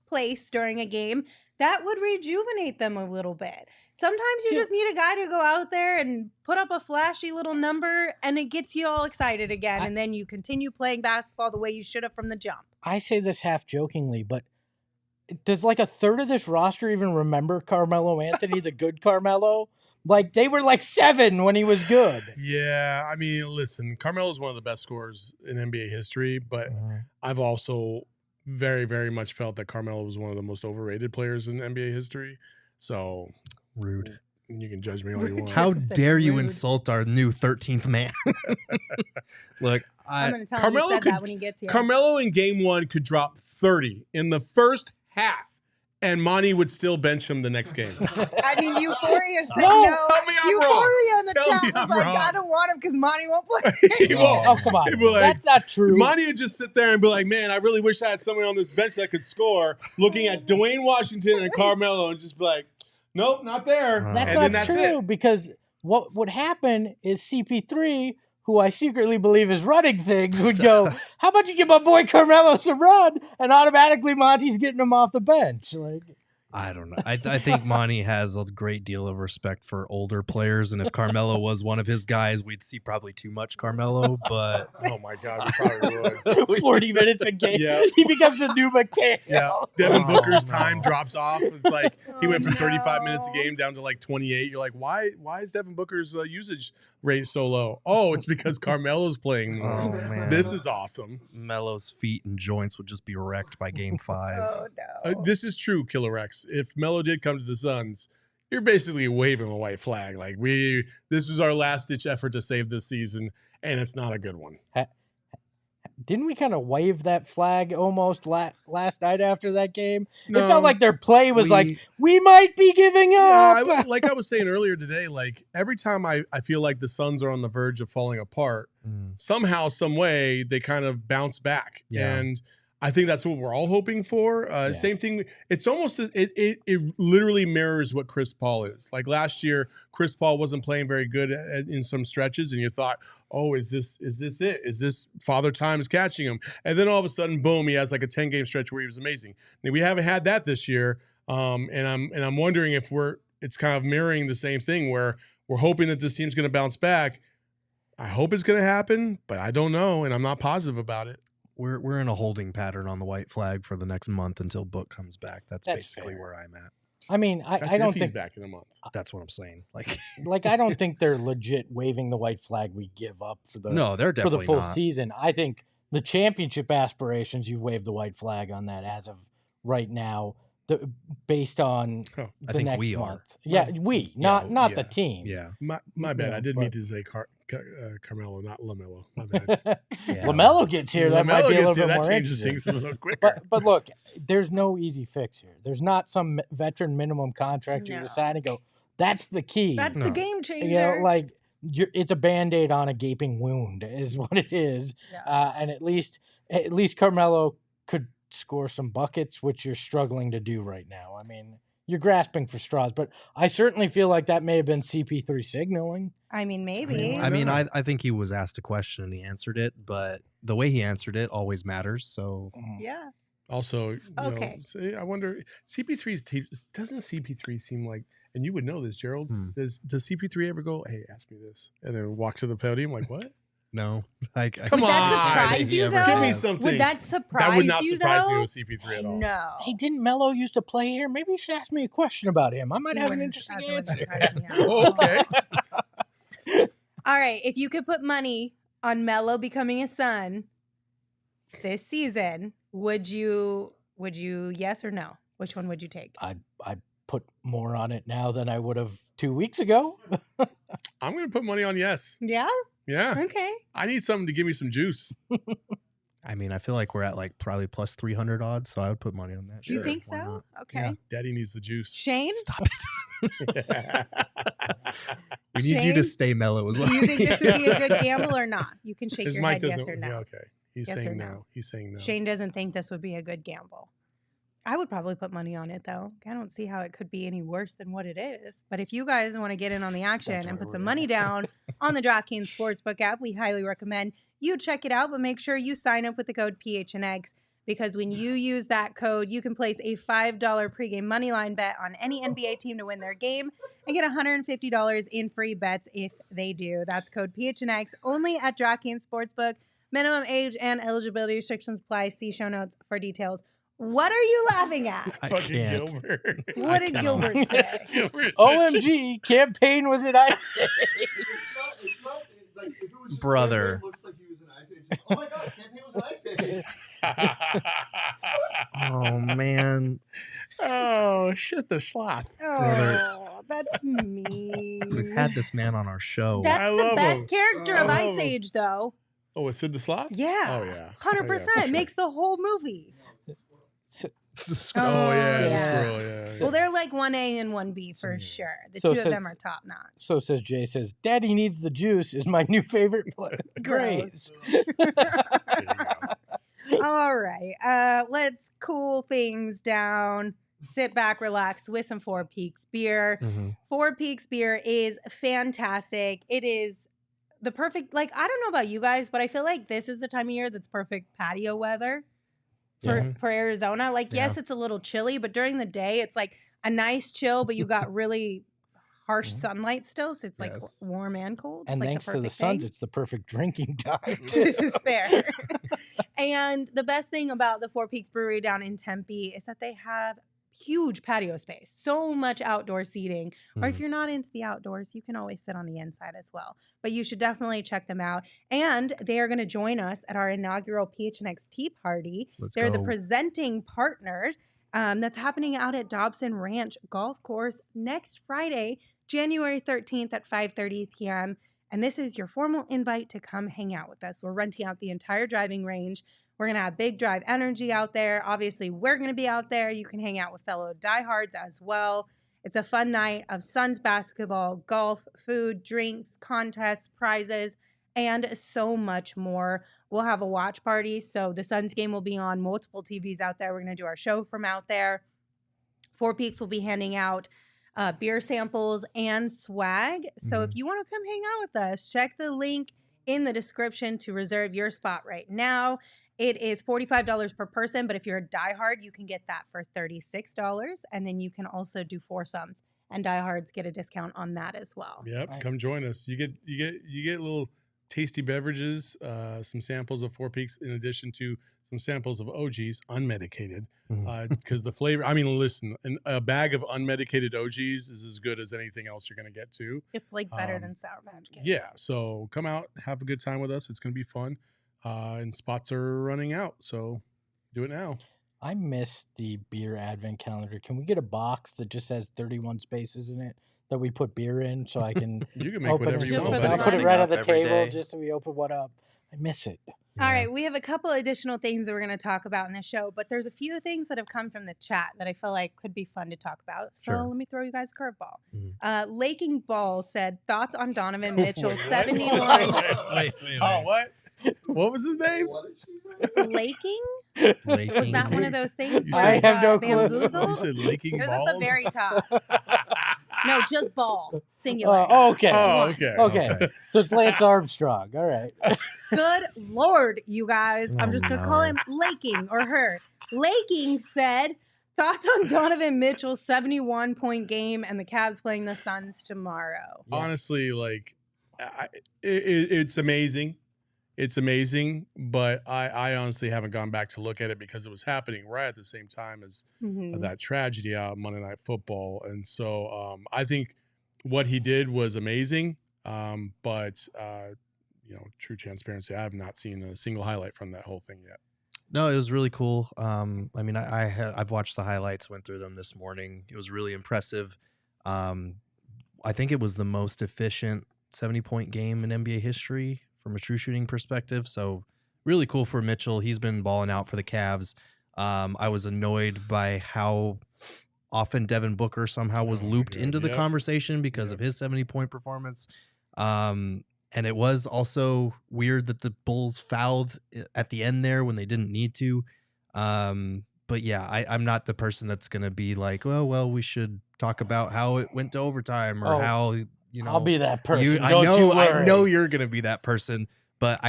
place during a game, that would rejuvenate them a little bit. Sometimes you just need a guy to go out there and put up a flashy little number, and it gets you all excited again, and then you continue playing basketball the way you should have from the jump. I say this half jokingly, but does like a third of this roster even remember Carmelo Anthony, the good Carmelo? Like, they were like 7 when he was good. Yeah, I mean, listen, Carmelo's one of the best scorers in NBA history, but I've also very, very much felt that Carmelo was one of the most overrated players in NBA history. So rude. You can judge me all you want. How dare you insult our new 13th man? Look, I'm going to tell him you said that when he gets here. Carmelo in game 1 could drop 30 in the first half, and Monty would still bench him the next game. I mean, Euphoria said No, no. tell me I'm Euphoria wrong. in the Tell chat me was I'm like, wrong. I don't want him because Monty won't play. He won't. Oh, come on. He'd be like, That's not true. Monty would just sit there and be like, man, I really wish I had someone on this bench that could score, looking at Dwayne Washington and Carmelo and just be like, nope, not there. That's and not then true it. because what would happen is CP3, who I secretly believe is running things, would go, how about you give my boy Carmelo some run? And automatically Monty's getting him off the bench. Like, I don't know. I think Monty has a great deal of respect for older players, and if Carmelo was one of his guys, we'd see probably too much Carmelo. But Oh my God, we probably would. 40 minutes a game. Yeah. He becomes a new McHale. Yeah, Devin Oh, Booker's no. time drops off. It's like he went from 35 no. minutes a game down to like 28. You're like, why is Devin Booker's usage rate so low? Oh, it's because Carmelo's playing more. Oh, man. This is awesome. Melo's feet and joints would just be wrecked by game 5. Oh, no. This is true, Killer X. If Melo did come to the Suns, you're basically waving a white flag. Like this was our last ditch effort to save this season, and it's not a good one. Didn't we kind of wave that flag almost last night after that game? No, It felt like their play was we- like, we might be giving up. like I was saying earlier today, like every time I feel like the Suns are on the verge of falling apart, somehow, some way, they kind of bounce back. Yeah. And I think that's what we're all hoping for. Same thing. It's almost, it literally mirrors what Chris Paul is. Like last year, Chris Paul wasn't playing very good in some stretches, and you thought, oh, is this it? Is this Father Time's catching him? And then all of a sudden, boom, he has like a 10-game stretch where he was amazing. Now, we haven't had that this year, and I'm wondering if it's kind of mirroring the same thing where we're hoping that this team's going to bounce back. I hope it's going to happen, but I don't know, and I'm not positive about it. We're in a holding pattern on the white flag for the next month until Book comes back. That's That's basically fair. where I'm at. I mean, That's I don't if he's think back in a month. That's what I'm saying. like I don't think they're legit waving the white flag we give up for the No, they're for definitely the full not. season. I think the championship aspirations, you've waved the white flag on that as of right now, based on Oh, I the think next we month. are. Yeah, we, not the yeah. team. Yeah. My bad. Yeah, I didn't but- mean to say Carmelo, not LaMelo. My bad. Yeah. LaMelo gets here, that might LaMelo be a gets little here, bit that more changes interesting. things a little quicker. But look, there's no easy fix here. There's not some veteran minimum contract you No. decide and go, that's the key. That's No. the game changer. You know, like it's a Band-Aid on a gaping wound is what it is. Yeah. And at least Carmelo could score some buckets, which you're struggling to do right now. I mean, you're grasping for straws, but I certainly feel like that may have been CP3 signaling. I mean, maybe. Why I mean, not? I think he was asked a question and he answered it, but the way he answered it always matters. So Yeah. Also, Okay. I wonder, CP3's team, doesn't CP3 seem like, and you would know this, Gerald, does CP3 ever go, hey, ask me this, and then walk to the podium like, what? no, Come Would that on. surprise you, though? Give me something. Would that surprise That would not you, surprise though? me with CP3 at all. No. Hey, didn't Melo used to play here? Maybe you should ask me a question about him. I might have an Wouldn't- interesting that wouldn't answer. surprise me at Oh, all. okay. All right. If you could put money on Melo becoming a Sun this season, would you yes or no? Which one would you take? I put more on it now than I would have 2 weeks ago. I'm going to put money on yes. Yeah? Yeah. Okay. I need something to give me some juice. I mean, I feel like we're at like probably plus 300 odds, so I would put money on that. Do you Sure, think why so? not? Okay. Yeah. Daddy needs the juice. Shane? Stop it. We need you Shane, to stay mellow as well. do you think this would be a good gamble or not? You can shake His your mic head doesn't. yes or no. Yeah, okay. He's Yes or saying no? no. He's saying no. Shane doesn't think this would be a good gamble. I would probably put money on it though. I don't see how it could be any worse than what it is. But if you guys want to get in on the action That's and why put we're some in. money down on the DraftKings Sportsbook app, we highly recommend you check it out. But make sure you sign up with the code PHNX because when you use that code, you can place a $5 pregame moneyline bet on any NBA team to win their game and get $150 in free bets if they do. That's code PHNX only at DraftKings Sportsbook. Minimum age and eligibility restrictions apply. See show notes for details. What are you laughing at? I Fucking can't. Gilbert. What did cannot. Gilbert say? Gilbert. OMG, campaign was it ice? It's not like if it was just Brother. It looks like he was in Ice Age. Oh my god, campaign was an Ice Age. Oh, man. Oh, shit the sloth. Oh, that's mean. We've had this man on our show. That's I the love best him. character I of love Ice him. Age, though. Oh, it's Sid the Sloth? Yeah. Oh, yeah. 100%. Oh, yeah, for Makes the whole movie. So, sure. Oh, yeah, the yeah. squirrel, yeah. Well, they're like 1A and 1B for Yeah. sure. The So two of says- them are top notch. so says Jay says, "Daddy needs the juice" is my new favorite phrase. There you go. All right. Let's cool things down. Sit back, relax with some Four Peaks beer. Mhm. Four Peaks beer is fantastic. It is the perfect, like, I don't know about you guys, but I feel like this is the time of year that's perfect patio weather for Arizona. Like, yes, it's a little chilly, but during the day, it's like a nice chill, but you got really harsh sunlight still. So it's like Yes. warm and cold. It's And like thanks the to the perfect Suns, thing. it's the perfect drinking time. too. This is fair. And the best thing about the Four Peaks Brewery down in Tempe is that they have huge patio space, so much outdoor seating. Or if you're not into the outdoors, you can always sit on the inside as well. But you should definitely check them out. And they are going to join us at our inaugural PHNX Tea Party. Let's They're the go. presenting partner. That's happening out at Dobson Ranch Golf Course next Friday, January 13th at 5:30 p.m. And this is your formal invite to come hang out with us. We're renting out the entire driving range. We're going to have big drive energy out there. Obviously, we're going to be out there. You can hang out with fellow diehards as well. It's a fun night of Suns basketball, golf, food, drinks, contests, prizes, and so much more. We'll have a watch party. So the Suns game will be on multiple TVs out there. We're going to do our show from out there. Four Peaks will be handing out beer samples and swag. So if you want to come hang out with us, check the link in the description to reserve your spot right now. It is $45 per person, but if you're a diehard, you can get that for $36. And then you can also do foursomes, and diehards get a discount on that as well. Yep, Right. come join us. You get little tasty beverages, some samples of Four Peaks, in addition to some samples of OGs, unmedicated. Because the flavor, I mean, listen, a bag of unmedicated OGs is as good as anything else you're going to get to. It's like better than Sour Patch Kids. Yeah, so come out, have a good time with us. It's going to be fun. And spots are running out, so do it now. I miss the beer advent calendar. Can we get a box that just has 31 spaces in it that we put beer in so I can You can make open whatever it? you Just want. for the I'll put it fun. right on the Every table day. just so we open one up. I miss it. All right, we have a couple additional things that we're going to talk about in the show, but there's a few things that have come from the chat that I feel like could be fun to talk about. So Sure. let me throw you guys a curveball. Mhm. Laking Ball said, thoughts on Donovan Mitchell, What? 71. Wait. Oh, what? What was his name? What did she say? Laking? Laking. Was that one of those things? You where I it have no got clue. bamboozled? You said leaking It was balls? at the very top. No, just ball, singular. Okay. Oh, okay. Okay. So it's Lance Armstrong. All right. Good Lord, you guys. I'm Oh, just going to no. call him Laking or her. Laking said, thoughts on Donovan Mitchell's 71-point game and the Cavs playing the Suns tomorrow. Yeah. Honestly, like, it's amazing. It's amazing, but I honestly haven't gone back to look at it because it was happening right at the same time as Mhm. that tragedy out Monday Night Football. And so I think what he did was amazing. But true transparency, I have not seen a single highlight from that whole thing yet. No, it was really cool. I mean, I've watched the highlights, went through them this morning. It was really impressive. I think it was the most efficient 70-point game in NBA history from a true shooting perspective. So really cool for Mitchell. He's been balling out for the Cavs. I was annoyed by how often Devin Booker somehow was Oh my looped God, into the yep. conversation because of his 70-point performance. And it was also weird that the Bulls fouled at the end there when they didn't need to. But yeah, I'm not the person that's going to be like, well, we should talk about how it went to overtime or Oh, how, I'll be that person. I Don't you worry. know you're going to be that person, but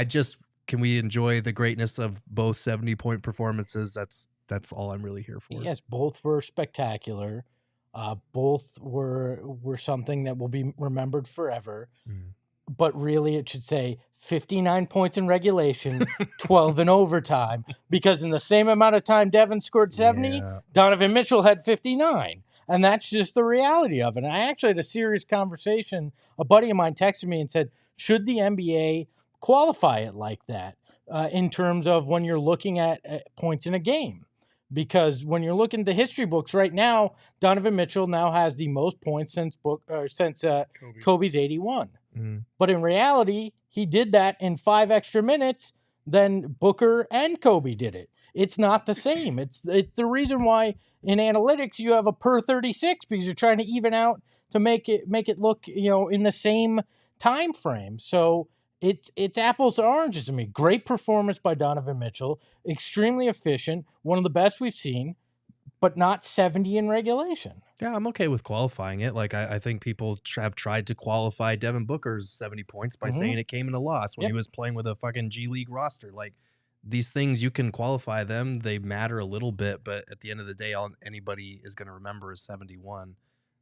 can we enjoy the greatness of both 70-point performances? That's all I'm really here for. Yes, both were spectacular. Both were something that will be remembered forever. But really, it should say 59 points in regulation, 12 in overtime, because in the same amount of time Devin scored 70, Yeah. Donovan Mitchell had 59. And that's just the reality of it. And I actually had a serious conversation. A buddy of mine texted me and said, should the NBA qualify it like that in terms of when you're looking at points in a game? Because when you're looking at the history books right now, Donovan Mitchell now has the most points since Kobe's 81. Mm. But in reality, he did that in 5 extra minutes than Booker and Kobe did it. It's not the same. It's the reason why in analytics you have a per 36, because you're trying to even out to make it look, in the same time frame. So it's apples to oranges to me. Great performance by Donovan Mitchell, extremely efficient, one of the best we've seen, but not 70 in regulation. Yeah, I'm okay with qualifying it. Like, I think people have tried to qualify Devin Booker's 70 points by saying it came in a loss when he was playing with a fucking G League roster. Like, these things, you can qualify them. They matter a little bit, but at the end of the day, all anybody is going to remember is 71.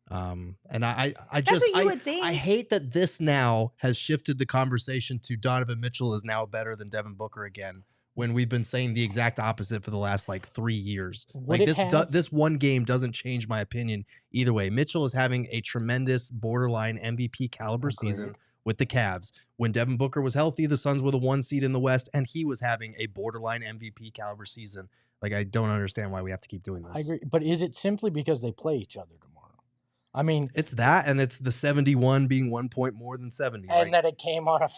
And I just, what you would think. I hate that this now has shifted the conversation to Donovan Mitchell is now better than Devin Booker again, when we've been saying the exact opposite for the last 3 years. Like, this one game doesn't change my opinion either way. Mitchell is having a tremendous borderline MVP caliber season with the Cavs. When Devin Booker was healthy, the Suns were the 1 seed in the West, and he was having a borderline MVP caliber season. Like, I don't understand why we have to keep doing this. I agree. But is it simply because they play each other tomorrow? I mean, it's that, and it's the 71 being 1 point more than 70. And that it came on a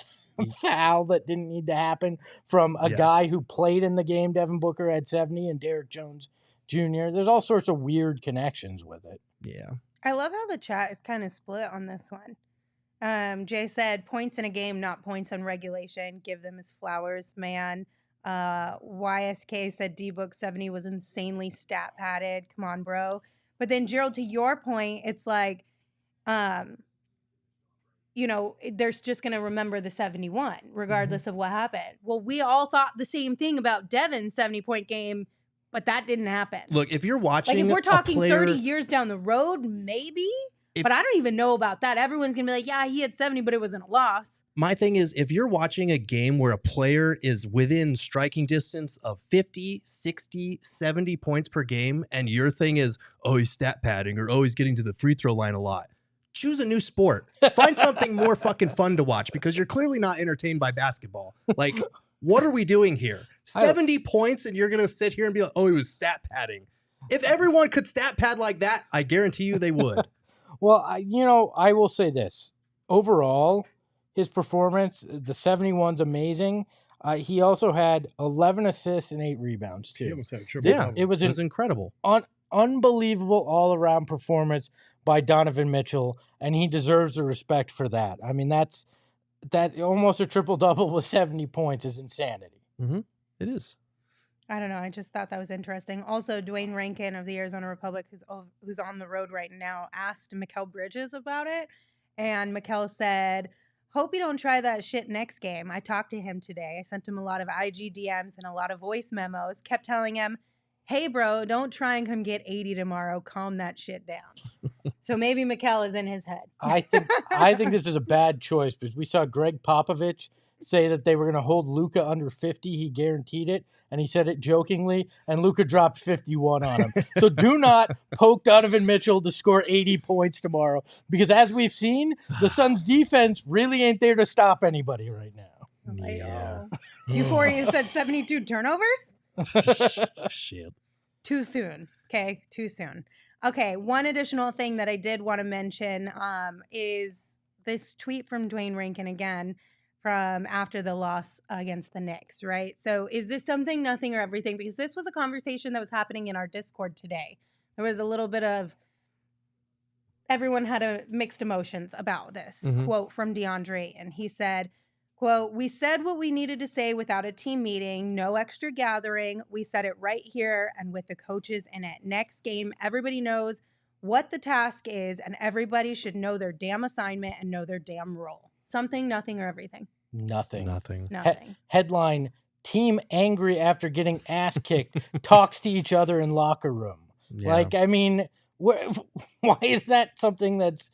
foul that didn't need to happen from a guy who played in the game. Devin Booker had 70 and Derrick Jones Jr. There's all sorts of weird connections with it. Yeah. I love how the chat is kind of split on this one. Jay said, points in a game, not points on regulation. Give them his flowers, man. YSK said D-Book 70 was insanely stat padded. Come on, bro. But then, Gerald, to your point, it's like, they're just going to remember the 71, regardless of what happened. Well, we all thought the same thing about Devin's 70-point game, but that didn't happen. Look, if you're watching, if we're talking 30 years down the road, maybe. But I don't even know about that. Everyone's going to be like, yeah, he had 70, but it wasn't a loss. My thing is, if you're watching a game where a player is within striking distance of 50, 60, 70 points per game, and your thing is, oh, he's stat padding, or oh, he's getting to the free throw line a lot, choose a new sport. Find something more fucking fun to watch, because you're clearly not entertained by basketball. Like, what are we doing here? 70 points, and you're going to sit here and be like, oh, he was stat padding. If everyone could stat pad like that, I guarantee you they would. Well, I will say this. Overall, his performance, the 71's amazing. He also had 11 assists and 8 rebounds, too. He almost had a triple. It was incredible. Unbelievable all-around performance by Donovan Mitchell, and he deserves the respect for that. I mean, that almost a triple-double with 70 points is insanity. Mm-hmm. It is. I don't know. I just thought that was interesting. Also, Dwayne Rankin of the Arizona Republic, who's on the road right now, asked Mikal Bridges about it. And Mikal said, hope you don't try that shit next game. I talked to him today. I sent him a lot of IG DMs and a lot of voice memos. Kept telling him, hey, bro, don't try and come get 80 tomorrow. Calm that shit down. So maybe Mikal is in his head. I think this is a bad choice, because we saw Greg Popovich say that they were going to hold Luka under 50. He guaranteed it, and he said it jokingly, and Luka dropped 51 on him. So do not poke Donovan Mitchell to score 80 points tomorrow, because as we've seen, the Suns' defense really ain't there to stop anybody right now. Yeah. Euphoria said 72 turnovers? Shit. Too soon. Okay, too soon. Okay, one additional thing that I did want to mention is this tweet from Dwayne Rankin again, from after the loss against the Knicks, right? So is this something, nothing, or everything? Because this was a conversation that was happening in our Discord today. There was a little bit of, everyone had mixed emotions about this quote from Deandre Ayton. He said, quote, we said what we needed to say without a team meeting, no extra gathering. We said it right here and with the coaches in it. Next game, everybody knows what the task is, and everybody should know their damn assignment and know their damn role. Something, nothing, or everything? Nothing. Headline, team angry after getting ass kicked, talks to each other in locker room. Yeah. Like, I mean, why is that something that's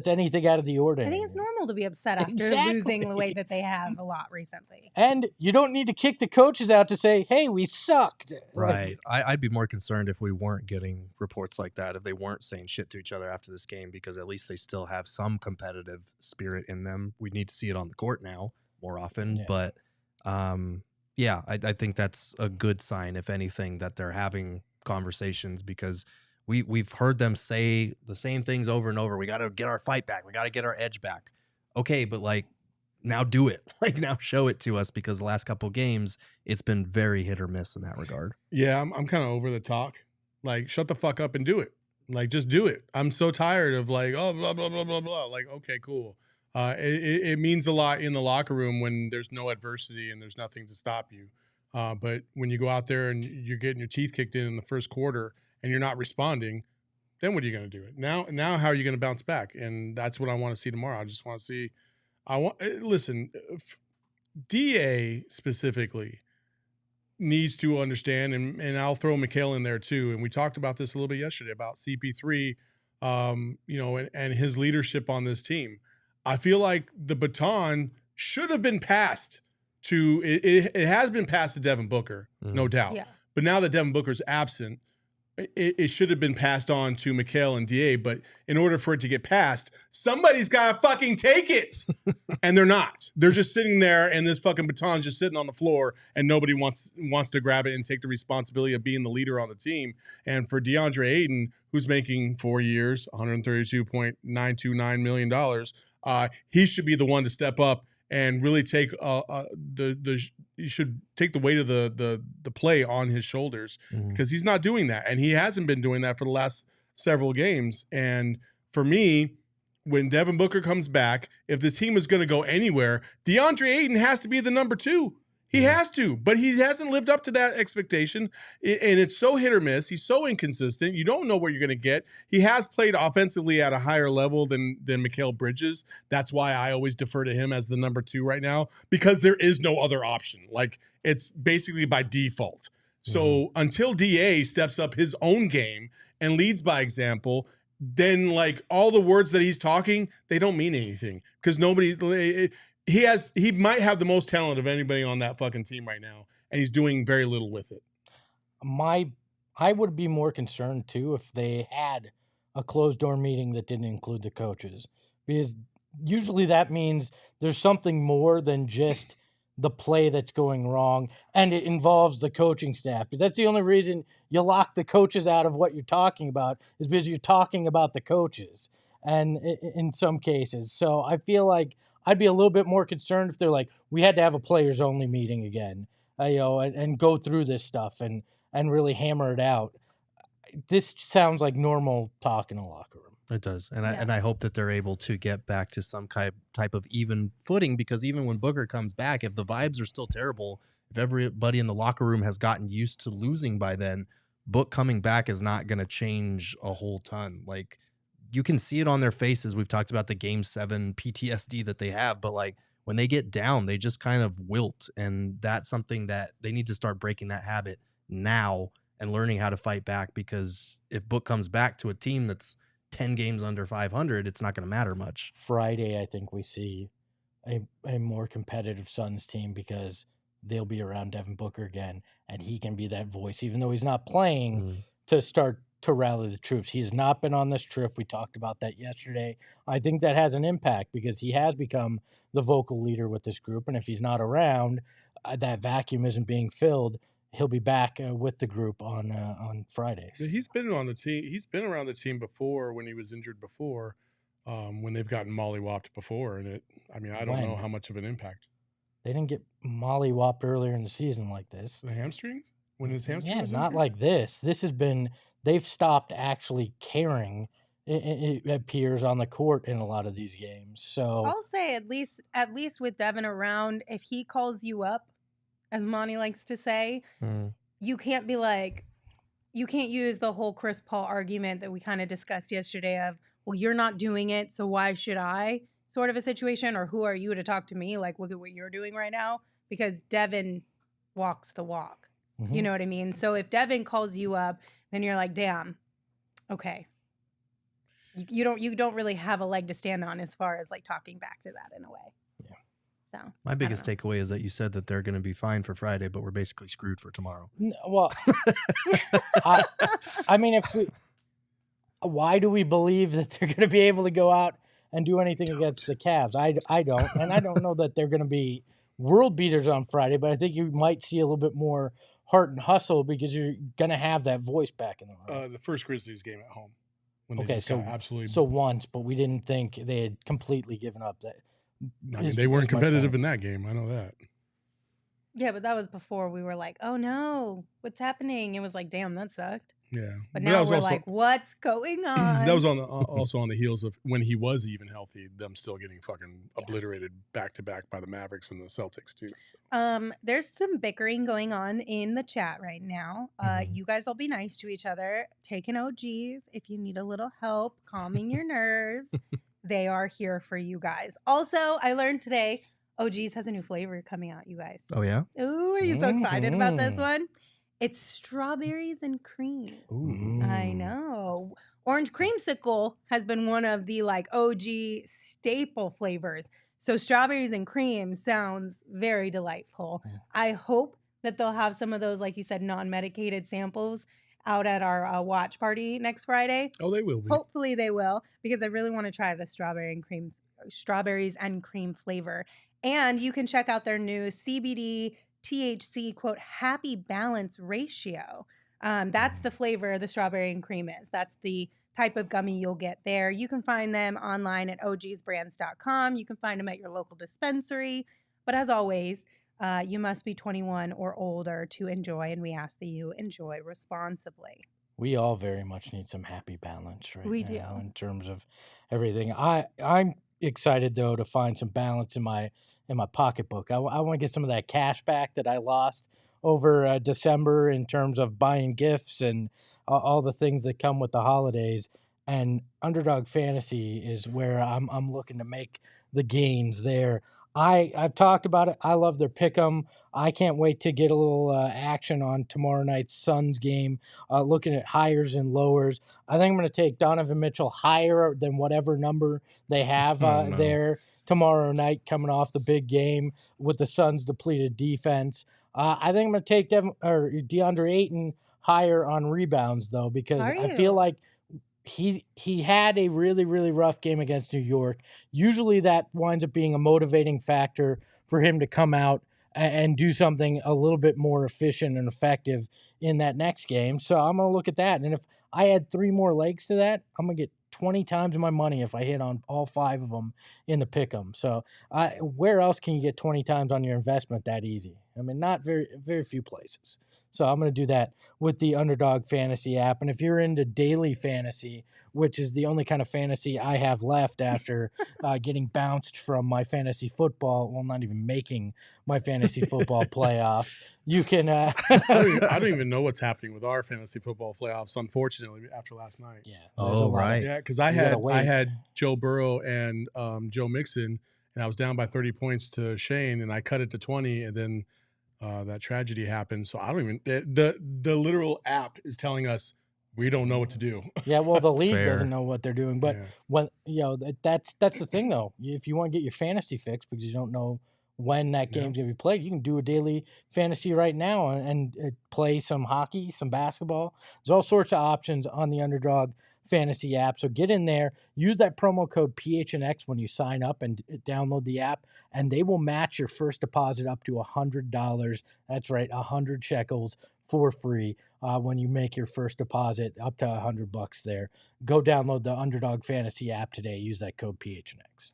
anything out of the ordinary? I think it's normal to be upset after losing the way that they have a lot recently. And you don't need to kick the coaches out to say, hey, we sucked. Right. I'd be more concerned if we weren't getting reports like that, if they weren't saying shit to each other after this game, because at least they still have some competitive spirit in them. We need to see it on the court now more often. Yeah. But I think that's a good sign, if anything, that they're having conversations, because we've heard them say the same things over and over. We got to get our fight back. We got to get our edge back. Okay, but now do it. Like, now show it to us, because the last couple games, it's been very hit or miss in that regard. Yeah, I'm kind of over the talk. Like, shut the fuck up and do it. Like, just do it. I'm so tired of like, oh, blah, blah, blah, blah, blah. Like, okay, cool. It means a lot in the locker room when there's no adversity and there's nothing to stop you. But when you go out there and you're getting your teeth kicked in the first quarter and you're not responding, then what are you going to do? Now, how are you going to bounce back? And that's what I want to see tomorrow. I just want to see. Listen, DA specifically needs to understand, and I'll throw Mikal in there too. And we talked about this a little bit yesterday about CP3, and his leadership on this team. I feel like the baton should have been passed to it has been passed to Devin Booker, no doubt. Yeah. But now that Devin Booker's absent, it should have been passed on to Mikal and DA. But in order for it to get passed, somebody's got to fucking take it. And they're not. They're just sitting there, and this fucking baton's just sitting on the floor, and nobody wants to grab it and take the responsibility of being the leader on the team. And for Deandre Ayton, who's making 4 years, $132.929 million, he should be the one to step up and really take you should take the weight of the play on his shoulders, because he's not doing that, and he hasn't been doing that for the last several games. And for me, when Devin Booker comes back, if this team is going to go anywhere, Deandre Ayton has to be the number 2. He has to, but he hasn't lived up to that expectation, and it's so hit or miss. He's so inconsistent. You don't know what you're going to get. He has played offensively at a higher level than Mikal Bridges. That's why I always defer to him as the number 2 right now, because there is no other option. Like, it's basically by default. So until DA steps up his own game and leads by example, then like all the words that he's talking, they don't mean anything, because he might have the most talent of anybody on that fucking team right now, and he's doing very little with it. I would be more concerned too if they had a closed door meeting that didn't include the coaches, because usually that means there's something more than just the play that's going wrong, and it involves the coaching staff. But that's the only reason you lock the coaches out of what you're talking about, is because you're talking about the coaches, and in some cases. So I feel like I'd be a little bit more concerned if they're like, we had to have a players only meeting again, and go through this stuff and really hammer it out. This sounds like normal talk in a locker room. It does. And I hope that they're able to get back to some type of even footing, because even when Booker comes back, if the vibes are still terrible, if everybody in the locker room has gotten used to losing by then, Book coming back is not going to change a whole ton. Like, you can see it on their faces. We've talked about the Game 7 PTSD that they have, but like, when they get down, they just kind of wilt. And that's something that they need to start breaking that habit now and learning how to fight back, because if Book comes back to a team that's 10 games under 500, it's not going to matter much. Friday, I think we see a more competitive Suns team, because they'll be around Devin Booker again, and he can be that voice, even though he's not playing, to start to rally the troops. He's not been on this trip. We talked about that yesterday. I think that has an impact, because he has become the vocal leader with this group, and if he's not around, that vacuum isn't being filled. He'll be back with the group on Fridays. He's been on the team. He's been around the team before when he was injured before, when they've gotten mollywopped before. And I don't know how much of an impact. They didn't get mollywopped earlier in the season like this. The hamstrings? When his hamstring was not injured? like this. This has been, they've stopped actually caring, it appears, on the court in a lot of these games. So I'll say at least with Devin around, if he calls you up, as Monty likes to say, you can't be like, you can't use the whole Chris Paul argument that we kind of discussed yesterday of, well, you're not doing it, so why should I, sort of a situation, or who are you to talk to me? Like, look at what you're doing right now, because Devin walks the walk. You know what I mean? So if Devin calls you up, then you're like, damn, okay. You don't really have a leg to stand on as far as like talking back to that in a way. Yeah. So my biggest takeaway is that you said that they're going to be fine for Friday, but we're basically screwed for tomorrow. Well, I mean, why do we believe that they're going to be able to go out and do anything against the Cavs? I don't, and I don't know that they're going to be world beaters on Friday, but I think you might see a little bit more heart and hustle, because you're going to have that voice back in the room. The first Grizzlies game at home. When Okay, so absolutely. So once, but we didn't think they had completely given up. That I mean, they weren't competitive in that game. I know that. Yeah, but that was before we were like, oh no, what's happening? It was like, damn, that sucked. Yeah. But that now was we're also, like, what's going on? that was also on the heels of when he was even healthy, them still getting fucking obliterated back to back by the Mavericks and the Celtics too. So. There's some bickering going on in the chat right now. You guys will be nice to each other. Take an OGs if you need a little help calming your nerves. They are here for you guys. Also, I learned today OGs has a new flavor coming out, you guys. Oh, yeah? Ooh, are you so excited about this one? It's strawberries and cream. Ooh. I know. Orange creamsicle has been one of the like OG staple flavors. So strawberries and cream sounds very delightful. I hope that they'll have some of those, like you said, non-medicated samples out at our watch party next Friday. Oh, they will be. Hopefully they will, because I really want to try the strawberries and cream flavor. And you can check out their new CBD THC quote happy balance ratio. That's the flavor the strawberry and cream is. That's the type of gummy you'll get there. You can find them online at ogsbrands.com. You can find them at your local dispensary. But as always, you must be 21 or older to enjoy, and we ask that you enjoy responsibly. We all very much need some happy balance right We now do. in terms of everything. I'm excited though to find some balance in my pocketbook. I want to get some of that cash back that I lost over December in terms of buying gifts and all the things that come with the holidays. And Underdog Fantasy is where I'm looking to make the gains there. I've talked about it. I love their pick'em. I can't wait to get a little action on tomorrow night's Suns game, looking at higher and lowers. I think I'm going to take Donovan Mitchell higher than whatever number they have there tomorrow night coming off the big game with the Suns' depleted defense. I think I'm going to take Deandre Ayton higher on rebounds, though, because I feel like he had a really, really rough game against New York. Usually that winds up being a motivating factor for him to come out and do something a little bit more efficient and effective in that next game. So I'm going to look at that. And if I add 3 more legs to that, I'm going to get 20 times my money if I hit on all 5 of them in the pick'em. So where else can you get 20 times on your investment that easy? I mean, not very few places. So I'm going to do that with the Underdog Fantasy app. And if you're into daily fantasy, which is the only kind of fantasy I have left after getting bounced from my fantasy football, well, not even making my fantasy football playoffs, you can... I don't even know what's happening with our fantasy football playoffs, unfortunately, after last night. Yeah. Oh, right. Yeah, because I had Joe Burrow and Joe Mixon, and I was down by 30 points to Shane, and I cut it to 20, and then that tragedy happened. So I don't even the literal app is telling us we don't know what to do. Yeah, well, the league doesn't know what they're doing, but when that's the thing though. If you want to get your fantasy fixed because you don't know when that game's gonna be played, you can do a daily fantasy right now and play some hockey, some basketball. There's all sorts of options on the Underdog Fantasy app. So get in there, use that promo code PHNX when you sign up and download the app, and they will match your first deposit up to $100. That's right, 100 shekels for free when you make your first deposit up to $100 there. Go download the Underdog Fantasy app today. Use that code PHNX.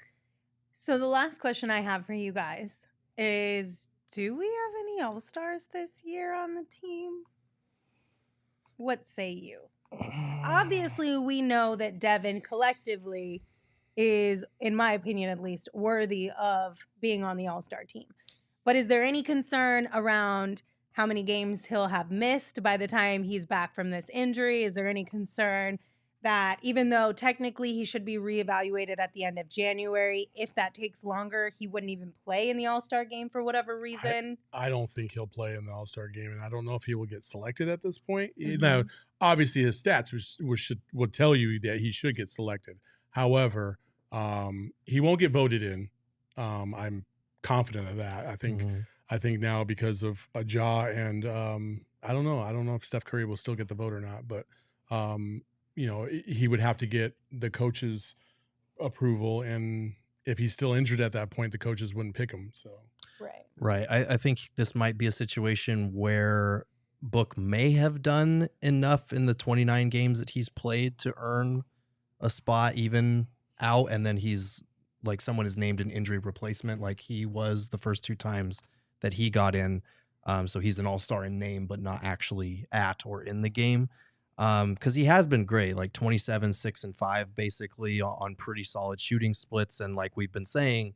So the last question I have for you guys is, do we have any All-Stars this year on the team? What say you? Obviously, we know that Devin collectively is, in my opinion at least, worthy of being on the All-Star team. But is there any concern around how many games he'll have missed by the time he's back from this injury? Is there any concern that even though technically he should be reevaluated at the end of January, if that takes longer, he wouldn't even play in the All-Star game for whatever reason? I don't think he'll play in the All-Star game, and I don't know if he will get selected at this point. Now, obviously, his stats would tell you that he should get selected. However, he won't get voted in. I'm confident of that. I think now because of Ja and I don't know if Steph Curry will still get the vote or not, but he would have to get the coach's approval, and if he's still injured at that point, the coaches wouldn't pick him. So right. I think this might be a situation where Book may have done enough in the 29 games that he's played to earn a spot even out, and then he's like someone is named an injury replacement, like he was the first 2 times that he got in. So he's an all-star in name, but not actually at or in the game. Because he has been great, like 27, 6, and 5, basically on pretty solid shooting splits. And like we've been saying,